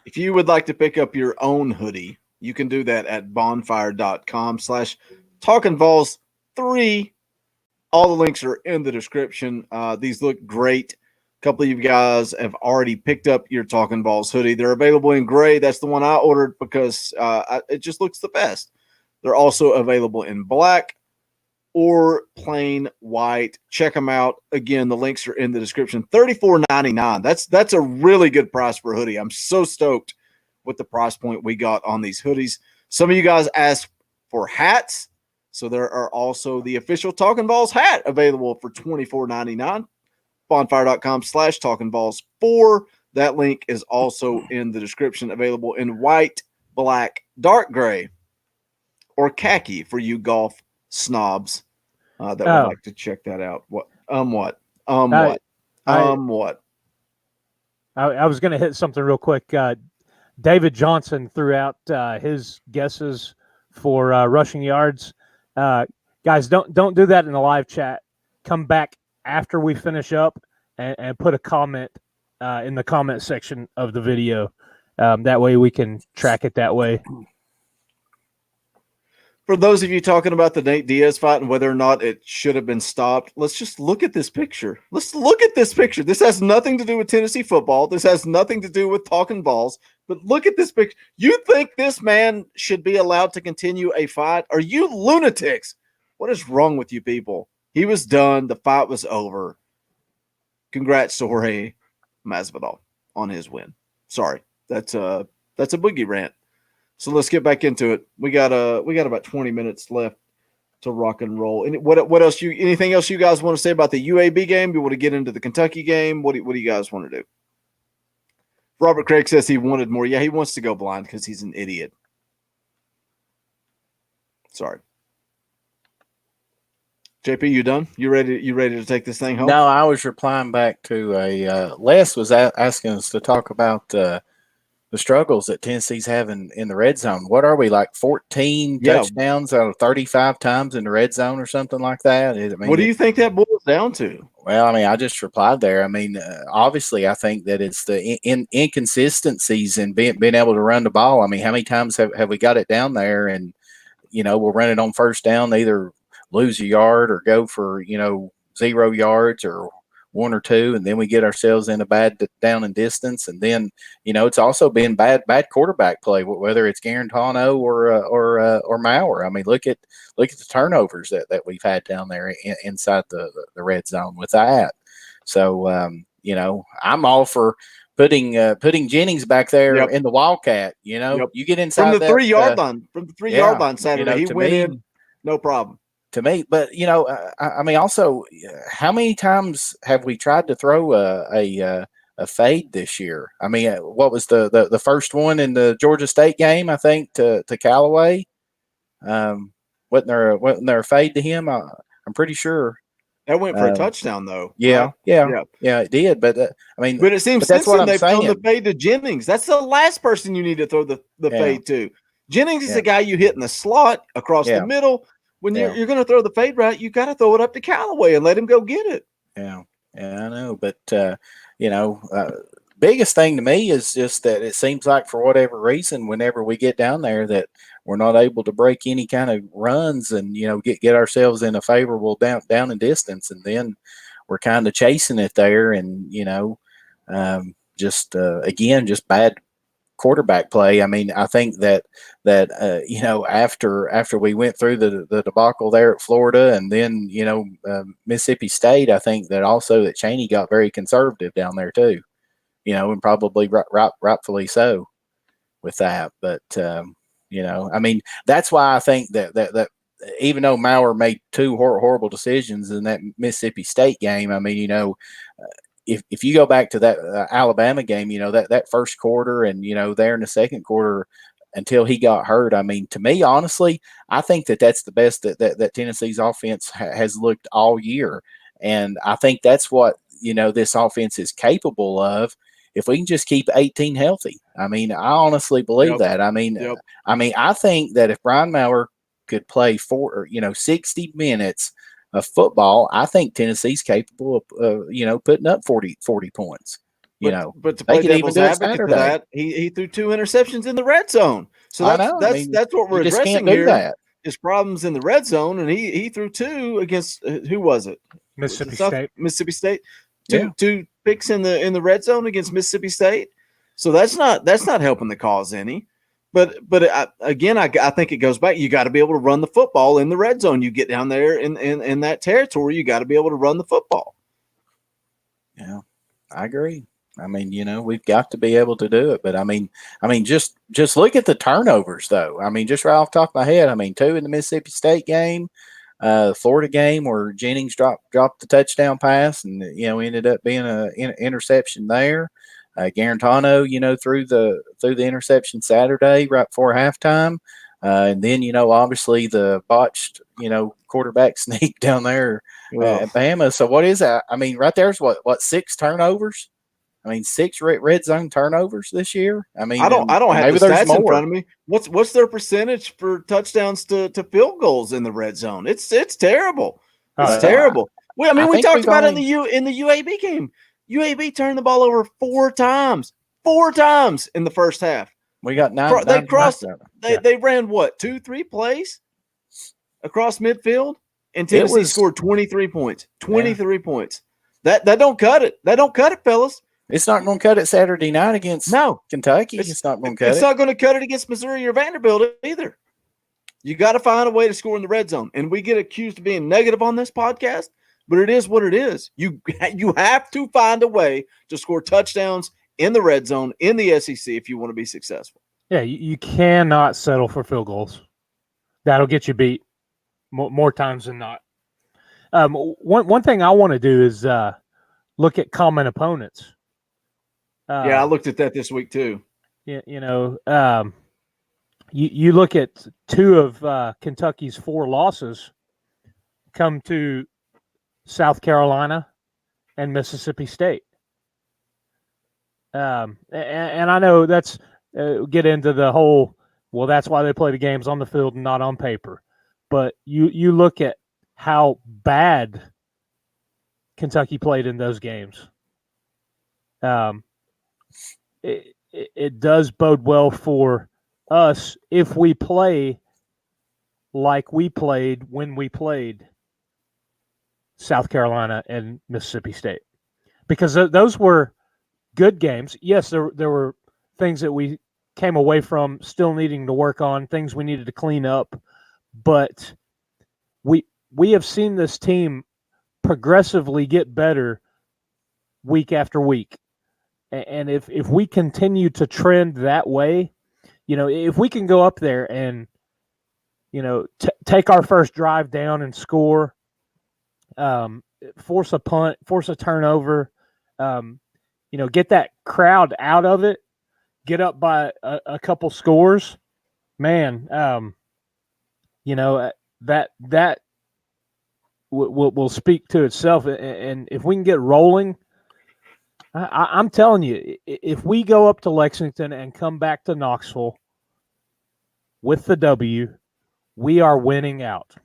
If you would like to pick up your own hoodie, you can do that at bonfire.com/TalkinVAWLS3. All the links are in the description. These look great. A couple of you guys have already picked up your Talkin VAWLS hoodie. They're available in gray. That's the one I ordered because it just looks the best. They're also available in black or plain white. Check them out. Again, the links are in the description. $34.99. That's a really good price for a hoodie. I'm so stoked with the price point we got on these hoodies. Some of you guys asked for hats. So there are also the official Talkin VAWLS hat available for $24.99. Bonfire.com/TalkinVAWLS4. That link is also in the description, available in white, black, dark gray, or khaki for you golf snobs that would like to check that out. What? I was going to hit something real quick. David Johnson threw out his guesses for rushing yards. Guys, don't do that in the live chat. Come back after we finish up and put a comment in the comment section of the video. That way we can track it that way. For those of you talking about the Nate Diaz fight and whether or not it should have been stopped, let's just look at this picture. Let's look at this picture. This has nothing to do with Tennessee football. This has nothing to do with Talkin VAWLS. But look at this picture. You think this man should be allowed to continue a fight? Are you lunatics? What is wrong with you people? He was done. The fight was over. Congrats to Jorge Masvidal on his win. Sorry, that's a boogie rant. So let's get back into it. We got about 20 minutes left to rock and roll. And what else? Anything else you guys want to say about the UAB game? You want to get into the Kentucky game? What do you guys want to do? Robert Craig says he wanted more. Yeah, he wants to go blind because he's an idiot. Sorry. JP, you done? You ready to take this thing home? No, I was replying back to Les was asking us to talk about the struggles that Tennessee's having in the red zone. What are we, like 14 touchdowns out of 35 times in the red zone or something like that? What do you think that boils down to? Well, I mean, I just replied there. I mean, obviously, I think that it's the inconsistencies in being able to run the ball. I mean, how many times have we got it down there and, we'll run it on first down, either lose a yard or go for, 0 yards or 1 or 2, and then we get ourselves in a bad down and distance. And then, it's also been bad quarterback play, whether it's Garantano or Maurer. I mean, look at the turnovers that we've had down there inside the red zone with that. So, I'm all for putting Jennings back there in the Wildcat. You get inside from the 3 yard line. From the 3 yard line Saturday, he went in, no problem. To me, but I mean, also, how many times have we tried to throw a fade this year? I mean, what was the first one in the Georgia State game? I think to Callaway. Wasn't there a fade to him? I'm pretty sure that went for a touchdown, though. Yeah, it did. But I mean, but it seems that's what they've thrown the fade to Jennings. That's the last person you need to throw the fade to. Jennings is the guy you hit in the slot across the middle. When you're going to throw the fade route, you got to throw it up to Callaway and let him go get it. Yeah, I know. But, biggest thing to me is just that it seems like for whatever reason, whenever we get down there, that we're not able to break any kind of runs and, get ourselves in a favorable down and distance. And then we're kind of chasing it there and, just bad quarterback play. I mean, I think that after we went through the debacle there at Florida and then Mississippi State, I think that also that Chaney got very conservative down there too, and probably rightfully so with that. But I mean, that's why I think that even though Maurer made 2 horrible decisions in that Mississippi State game, I mean, if you go back to that Alabama game, that first quarter and, there in the second quarter until he got hurt, I mean, to me, honestly, I think that's the best that Tennessee's offense has looked all year. And I think that's what, this offense is capable of if we can just keep 18 healthy. I mean, I honestly believe that. I mean, I think that if Brian Maurer could play 60 minutes of football, I think Tennessee's capable of, putting up 40 points. But to play devil's advocate to that, he threw 2 interceptions in the red zone. So that's what we're addressing here. His problems in the red zone, and he threw 2 against who was it? Mississippi State. Two picks in the red zone against Mississippi State. So that's not helping the cause any. But I think it goes back. You got to be able to run the football in the red zone. You get down there in that territory, you got to be able to run the football. Yeah, I agree. I mean, we've got to be able to do it. But I mean, just look at the turnovers, though. I mean, just right off the top of my head, I mean, 2 in the Mississippi State game, the Florida game where Jennings dropped the touchdown pass, and ended up being an interception there. Garantano, threw the interception Saturday right before halftime. And then, obviously the botched, quarterback sneak down there at Bama. So what is that? I mean, right there's what 6 turnovers? I mean, 6 red zone turnovers this year. I mean, I don't have maybe the there's stats in more. front of me. What's their percentage for touchdowns to field goals in the red zone? It's terrible. It's terrible. Well, I mean, we talked about it in the UAB game. UAB turned the ball over 4 times. 4 times in the first half. We got 9. They crossed. They ran what, 2-3 plays across midfield, and Tennessee scored 23 points. 23 points. That don't cut it. That don't cut it, fellas. It's not going to cut it Saturday night against Kentucky. It's not going to cut it. It's not going to cut it against Missouri or Vanderbilt either. You got to find a way to score in the red zone, and we get accused of being negative on this podcast, but it is what it is. You have to find a way to score touchdowns in the red zone in the SEC if you want to be successful. Yeah, you cannot settle for field goals. That'll get you beat more times than not. One thing I want to do is look at common opponents. I looked at that this week too. You look at 2 of Kentucky's 4 losses come to South Carolina and Mississippi State. And I know that's get into the whole, well, that's why they play the games on the field and not on paper. But you look at how bad Kentucky played in those games. It does bode well for us if we play like we played when we played South Carolina and Mississippi State, because those were good games. Yes, there were things that we came away from still needing to work on, things we needed to clean up, but we have seen this team progressively get better week after week. And if we continue to trend that way, if we can go up there and, take our first drive down and score, force a punt, force a turnover, get that crowd out of it, get up by a couple scores, man, that will speak to itself. And if we can get rolling, I'm telling you, if we go up to Lexington and come back to Knoxville with the W, we are winning out.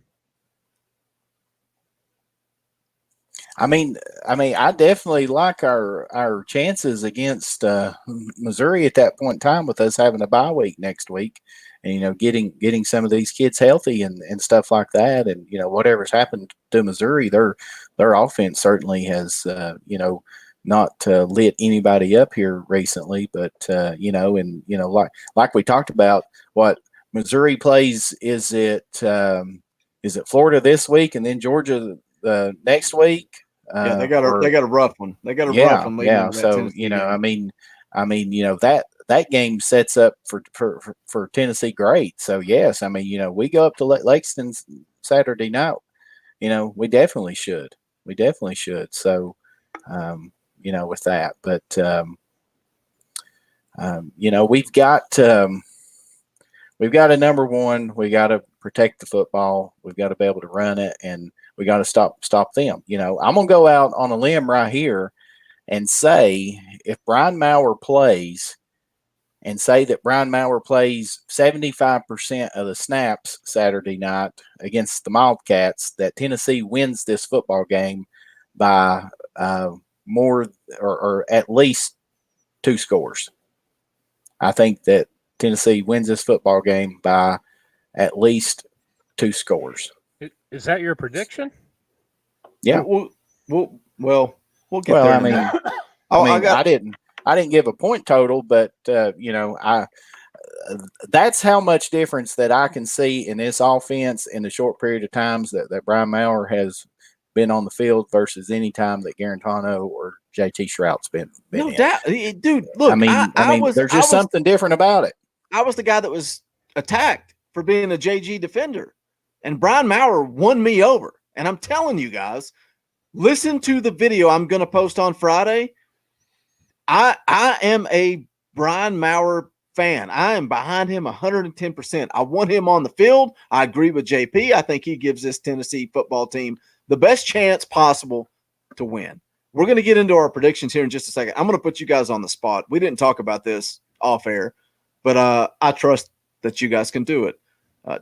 I mean, I definitely like our chances against Missouri at that point in time, with us having a bye week next week, and getting some of these kids healthy and stuff like that, and whatever's happened to Missouri, their offense certainly has not lit anybody up here recently, but like we talked about, what Missouri plays, is it Florida this week and then Georgia next week? They got a rough one. They got a rough one. Yeah. So that game sets up for Tennessee great. So yes, we go up to Lexington Saturday night. We definitely should. So with that, but we've got a number one. We got to protect the football. We've got to be able to run it, and we got to stop them. I'm gonna go out on a limb right here and say, if Brian Maurer plays, and say that Brian Maurer plays 75% of the snaps Saturday night against the Wildcats, that Tennessee wins this football game by more or at least 2 scores. I think that Tennessee wins this football game by at least 2 scores. Is that your prediction? Yeah. We'll get there. I didn't give a point total, but that's how much difference that I can see in this offense in the short period of times that Brian Maurer has been on the field versus any time that Garantano or JT Shrout's been no in. doubt, dude. Look, there's just something different about it. I was the guy that was attacked for being a JG defender, and Brian Maurer won me over. And I'm telling you guys, listen to the video I'm going to post on Friday. I am a Brian Maurer fan. I am behind him 110%. I want him on the field. I agree with JP. I think he gives this Tennessee football team the best chance possible to win. We're going to get into our predictions here in just a second. I'm going to put you guys on the spot. We didn't talk about this off air, but I trust that you guys can do it.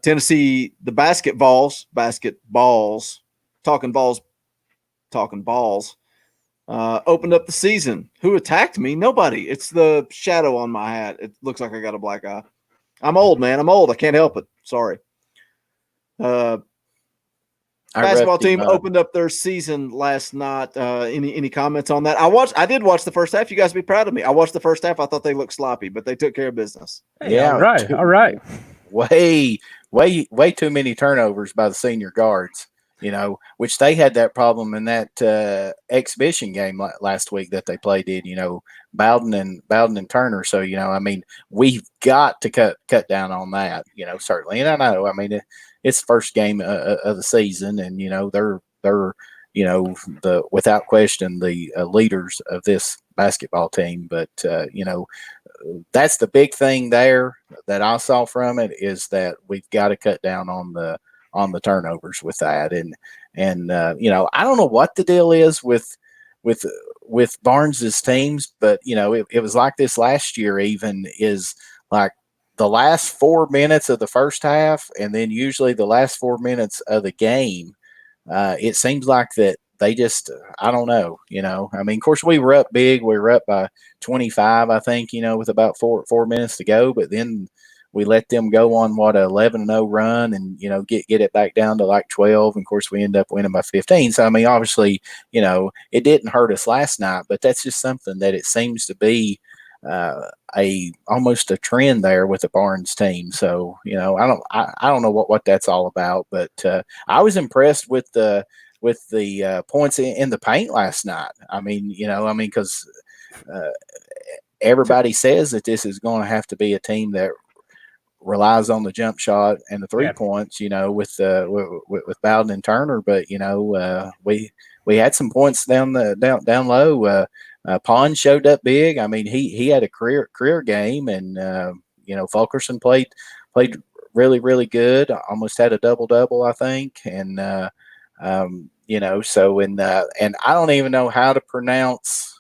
Tennessee, the basketballs, talking balls, opened up the season. Who attacked me? Nobody. It's the shadow on my hat. It looks like I got a black eye. I'm old, man. I'm old. I can't help it. Sorry. Basketball team opened up their season last night. Any comments on that? I did watch the first half. You guys be proud of me. I watched the first half. I thought they looked sloppy, but they took care of business. Yeah. All right. Way too many turnovers by the senior guards, which they had that problem in that exhibition game last week that they played in, Bowden and Turner. So, we've got to cut down on that, certainly. And I know, it's the first game of the season, and, they're without question, the leaders of this basketball team. But, that's the big thing there that I saw from it, is that we've got to cut down on the turnovers with that. And I don't know what the deal is with Barnes's teams, but it was like this last year. Even is like the last 4 minutes of the first half, and then usually the last 4 minutes of the game. It seems like that they just, I don't know, of course we were up big. We were up by 25, I think, with about 4 minutes to go, but then we let them go on 11-0 run, and, get it back down to like 12. And of course we end up winning by 15. So, obviously, it didn't hurt us last night, but that's just something that it seems to be almost a trend there with the Barnes team. So, I don't know what that's all about, but I was impressed with the points in the paint last night. Because everybody says that this is going to have to be a team that relies on the jump shot and the 3 points, with Bowden and Turner. But we had some points down low. Pond showed up big. He had a career game, and Fulkerson played really, really good. Almost had a double, I think. And and I don't even know how to pronounce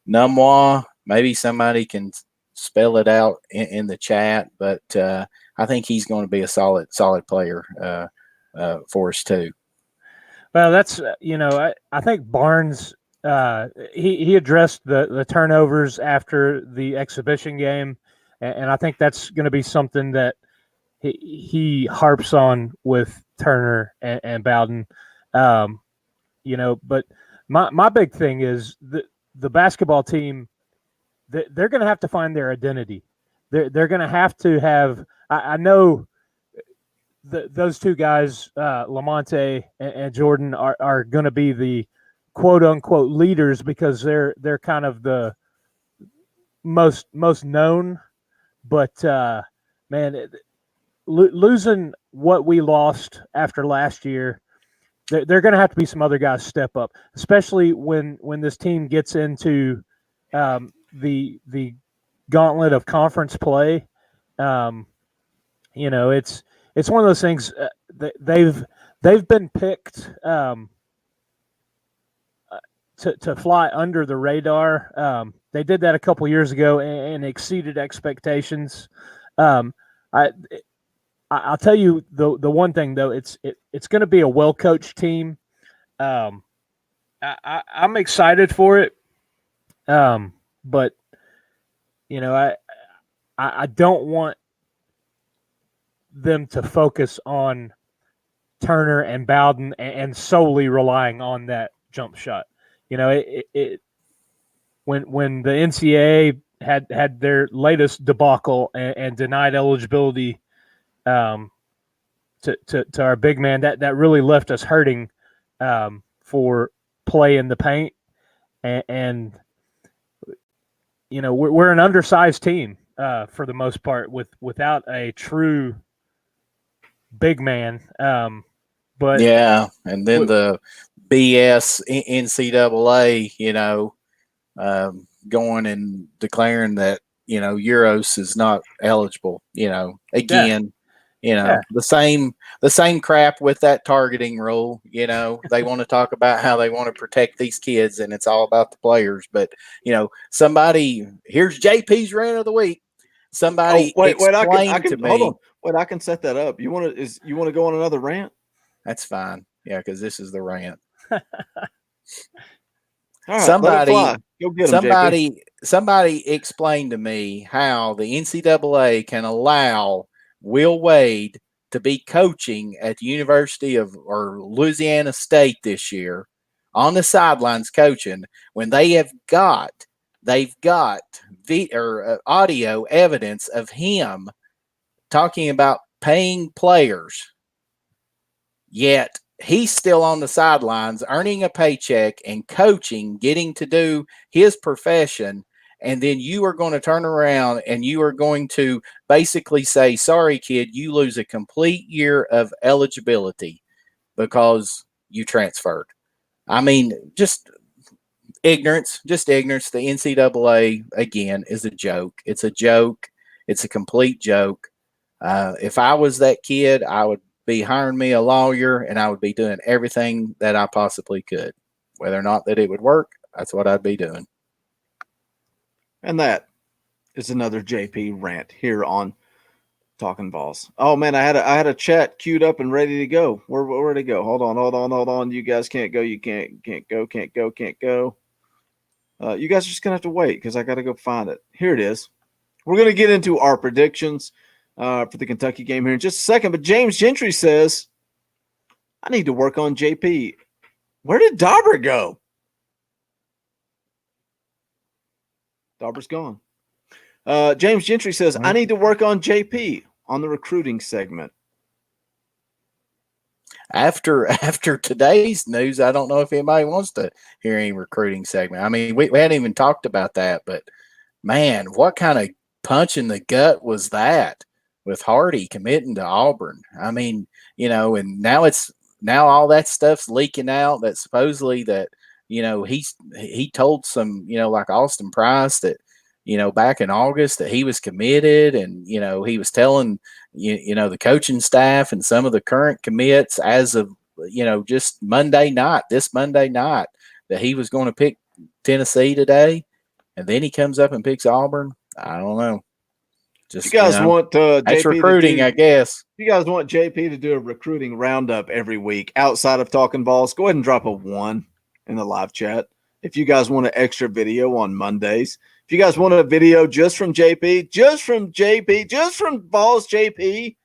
Numwa. Maybe somebody can spell it out in the chat, but I think he's going to be a solid player for us too. Well, that's I think Barnes he addressed the turnovers after the exhibition game, and I think that's going to be something that he harps on with Turner and Bowden. But my big thing is the basketball team. They're going to have to find their identity. They're going to have. I know those two guys, Lamonte and Jordan, are going to be the quote unquote leaders, because they're kind of the most known. But man, losing what we lost after last year, they're going to have to be some other guys step up, especially when this team gets into the gauntlet of conference play. It's one of those things they've been picked to fly under the radar. They did that a couple years ago and exceeded expectations. I'll tell you the one thing though, it's going to be a well coached team. I'm excited for it. But I don't want them to focus on Turner and Bowden and solely relying on that jump shot. When the NCAA had their latest debacle and denied eligibility to our big man, that really left us hurting for play in the paint, and we're an undersized team for the most part without a true big man. But yeah, and then the BS NCAA, going and declaring that Euros is not eligible. Again, know, the same crap with that targeting rule. You know, they want to talk about how they want to protect these kids, and it's all about the players. But you know, here's JP's rant of the week. Somebody wait, I explain to can hold on. me. Wait, I can set that up. You want to go on another rant? That's fine. Yeah, because this is the rant. All right, let it fly. Go get him, JP. Somebody explain to me how the NCAA can allow Will Wade to be coaching at the University of or Louisiana State this year on the sidelines coaching when they've got audio evidence of him talking about paying players, yet he's still on the sidelines earning a paycheck and coaching, getting to do his profession. And then you are going to turn around and you are going to basically say, sorry, kid, you lose a complete year of eligibility because you transferred. I mean, just ignorance. The NCAA, again, is a joke. It's a joke. It's a complete joke. If I was that kid, I would be hiring me a lawyer and I would be doing everything that I possibly could. Whether or not that it would work, that's what I'd be doing. And that is another JP rant here on Talkin VAWLS. Oh man, I had a chat queued up and ready to go. Where'd it go? Hold on. You guys can't go. You can't go. You guys are just gonna have to wait because I gotta go find it. Here it is. We're gonna get into our predictions for the Kentucky game here in just a second. But James Gentry says, I need to work on JP. Where did Dauber go? Dauber's gone. James Gentry says, I need to work on JP on the recruiting segment. After today's news, I don't know if anybody wants to hear any recruiting segment. I mean, we hadn't even talked about that, but man, what kind of punch in the gut was that with Hardy committing to Auburn? I mean, you know, and now all that stuff's leaking out that supposedly that, you know, he told some, you know, like Austin Price that, you know, back in August that he was committed, and, you know, he was telling, you know, the coaching staff and some of the current commits as of, you know, just this Monday night, that he was going to pick Tennessee today. And then he comes up and picks Auburn. I don't know. Just, you guys want that's JP recruiting, I guess. If you guys want JP to do a recruiting roundup every week outside of Talkin VAWLS, go ahead and drop a 1 in the live chat. If you guys want an extra video on Mondays, if you guys want a video just from JP, just from VAWLS JP,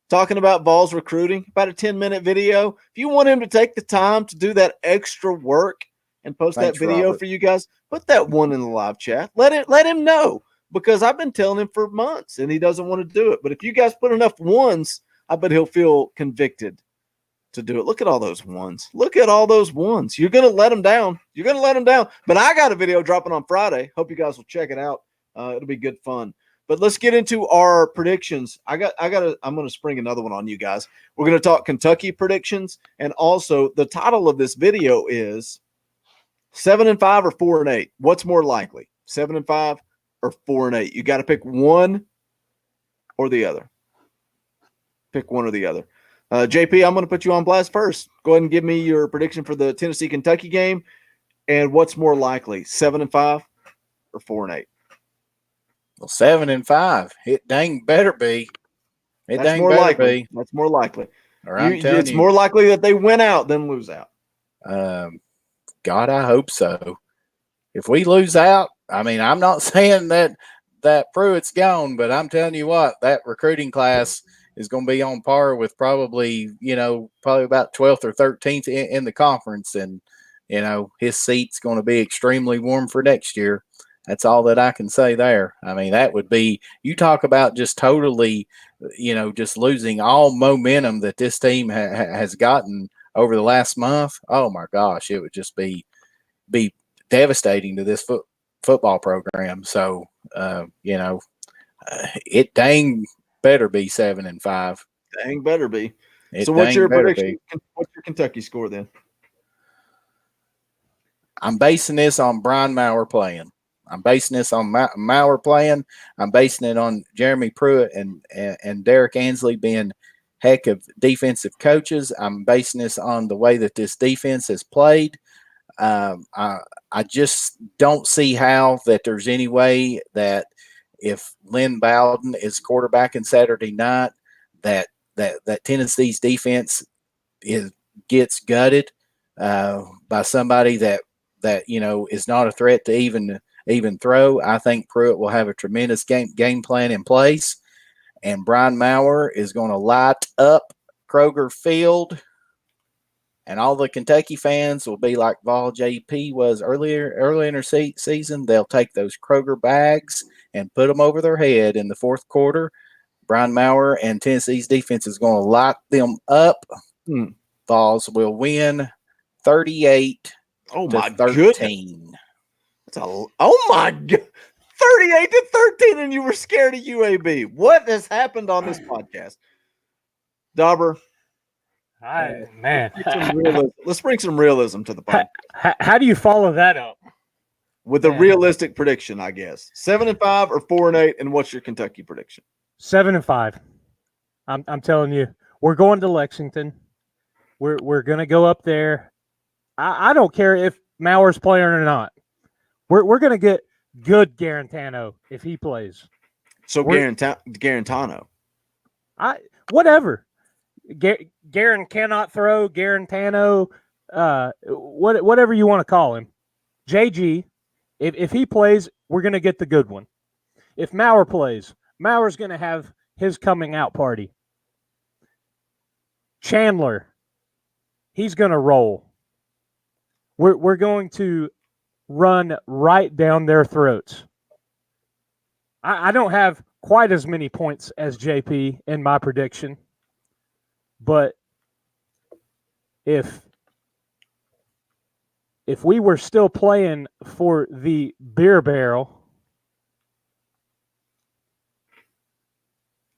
talking about VAWLS recruiting, about a 10-minute video. If you want him to take the time to do that extra work and post that video Robert. for you guys, put that 1 in the live chat. Let him know, because I've been telling him for months and he doesn't want to do it. But if you guys put enough 1s, I bet he'll feel convicted to do it. Look at all those 1s. Look at all those 1s. You're going to let him down. But I got a video dropping on Friday. Hope you guys will check it out. It'll be good fun. But let's get into our predictions. I'm going to spring another one on you guys. We're going to talk Kentucky predictions, and also the title of this video is 7-5 or 4-8. What's more likely? 7-5 or 4-8? You got to pick one or the other. Pick one or the other. JP, I'm going to put you on blast first. Go ahead and give me your prediction for the Tennessee-Kentucky game, and what's more likely, 7-5 or 4-8? Well, 7-5. It dang better be. That's more likely. It's more likely that they win out than lose out. God, I hope so. If we lose out, I mean, I'm not saying that Pruitt's gone, but I'm telling you what, that recruiting class is going to be on par with probably about 12th or 13th in the conference. And, you know, his seat's going to be extremely warm for next year. That's all that I can say there. I mean, that would be, you talk about just totally, just losing all momentum that this team has gotten over the last month. Oh my gosh, it would just be devastating to this football program. So, it dang better be 7-5. Dang better be. So what's your prediction? What's your Kentucky score then? I'm basing this on Brian Maurer playing. I'm basing this on Maurer playing. I'm basing it on Jeremy Pruitt and Derek Ansley being heck of defensive coaches. I'm basing this on the way that this defense has played. I just don't see how that there's any way that if Lynn Bowden is quarterbacking Saturday night, that Tennessee's defense gets gutted by somebody that is not a threat to even throw. I think Pruitt will have a tremendous game plan in place, and Brian Maurer is going to light up Kroger Field. And all the Kentucky fans will be like Vol JP was early in their season. They'll take those Kroger bags and put them over their head in the fourth quarter. Brian Maurer and Tennessee's defense is going to light them up. Vols will win 38 to 13. Oh my God. 38 to 13, and you were scared of UAB. What has happened on this podcast? Dauber. Man. Let's bring some realism to the podcast. How do you follow that up? With a realistic prediction, I guess. 7-5 or 4-8, and what's your Kentucky prediction? 7-5. I'm telling you, we're going to Lexington. We're gonna go up there. I don't care if Maurer's playing or not. We're gonna get good Garantano if he plays. So Garantano. Whatever. Garan cannot throw. Garantano, whatever you want to call him. JG, if he plays, we're gonna get the good one. If Maurer plays, Maurer's gonna have his coming out party. Chandler, he's gonna roll. We're going to run right down their throats. I don't have quite as many points as JP in my prediction, but if we were still playing for the beer barrel,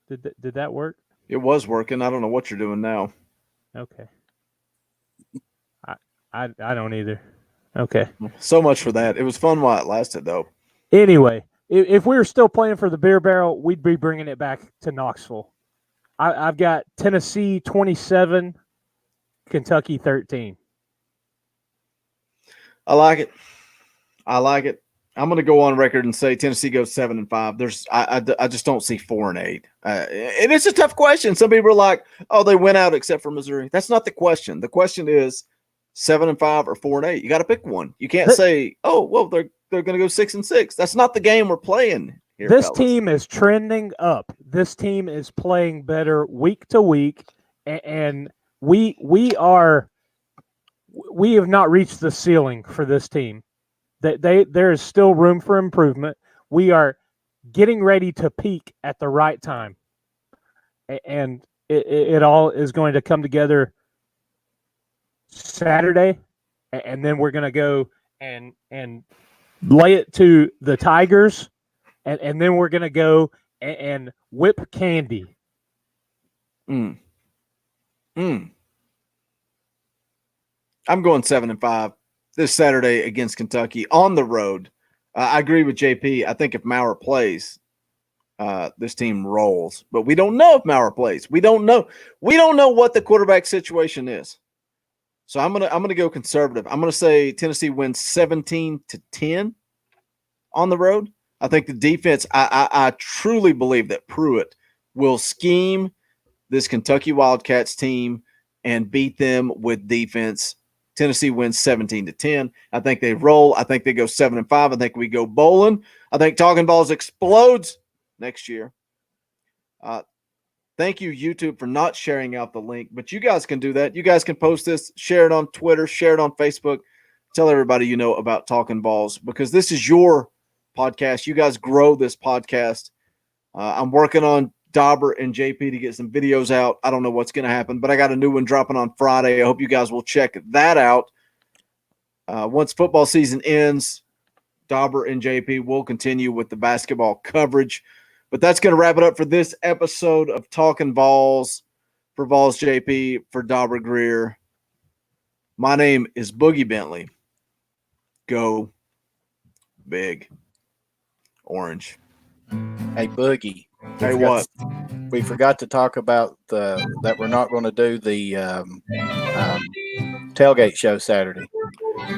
did that work? It was working. I don't know what you're doing now. Okay. I don't either. Okay. So much for that. It was fun while it lasted, though. Anyway, if we were still playing for the beer barrel, we'd be bringing it back to Knoxville. I've got Tennessee 27, Kentucky 13. I like it. I'm going to go on record and say Tennessee goes 7-5. I just don't see 4-8. And it's a tough question. Some people are like, "Oh, they went out except for Missouri." That's not the question. The question is 7-5 or 4-8. You got to pick one. You can't say, "Oh, well, they're going to go 6-6." That's not the game we're playing here. This team is trending up. This team is playing better week to week, and we have not reached the ceiling for this team. There is still room for improvement. We are getting ready to peak at the right time, and it all is going to come together Saturday, and then we're going to go and lay it to the Tigers, and then we're going to go and whip Candy. I'm going 7-5 this Saturday against Kentucky on the road. I agree with JP. I think if Maurer plays, this team rolls. But we don't know if Maurer plays. We don't know. We don't know what the quarterback situation is. So I'm gonna go conservative. I'm gonna say Tennessee wins 17-10 on the road. I think the defense. I truly believe that Pruitt will scheme this Kentucky Wildcats team and beat them with defense. Tennessee wins 17-10. I think they roll. I think they go 7-5. I think we go bowling. I think Talkin VAWLS explodes next year. Thank you, YouTube, for not sharing out the link, but you guys can do that. You guys can post this, share it on Twitter, share it on Facebook. Tell everybody you know about Talkin VAWLS, because this is your podcast. You guys grow this podcast. I'm working on Dauber and JP to get some videos out. I don't know what's going to happen, but I got a new one dropping on Friday. I hope you guys will check that out. Once football season ends, Dauber and JP will continue with the basketball coverage. But that's going to wrap it up for this episode of Talkin VAWLS. For VAWLS JP, for Dauber Greer. My name is Boogie Bentley. Go big. orange. Hey, Boogie. Hey, what? We forgot to talk about that we're not going to do the tailgate show Saturday.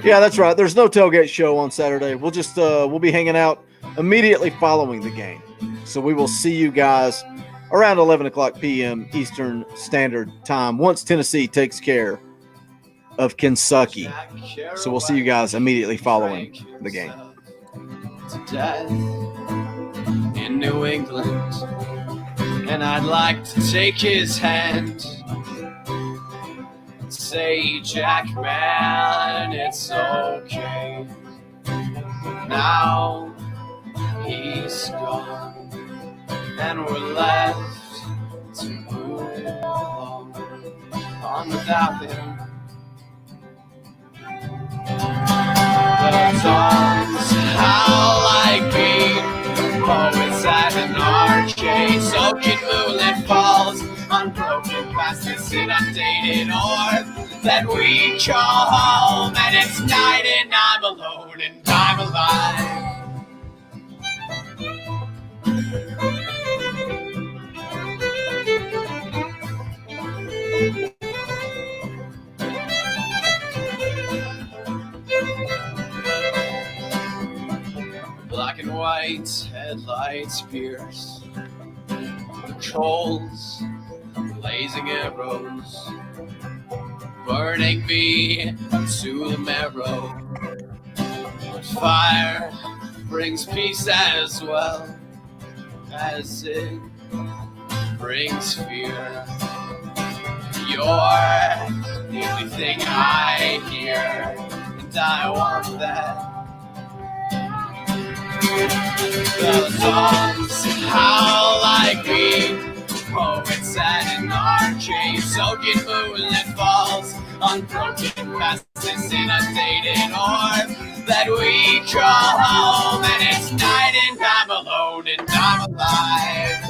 Yeah, that's right. There's no tailgate show on Saturday. We'll just we'll be hanging out immediately following the game. So we will see you guys around 11 o'clock p.m. Eastern Standard Time once Tennessee takes care of Kentucky. So we'll see you guys immediately following the game. To death in New England, and I'd like to take his hand and say, Jack, man, it's okay. Now he's gone, and we're left to move on without him. The songs how like me, poets at an arcade, soaking moonlit falls, unbroken past this inundated orb that we call home, and it's night and I'm alone and I'm alive. Black and white headlights pierce patrols, blazing arrows, burning me to the marrow. But fire brings peace as well as it brings fear. You're the only thing I hear, and I want that. The songs how like me, poets at an arcade, soaking moonlit falls, unbroken past this inundated orb that we call home, and it's night and I'm alone and I'm alive.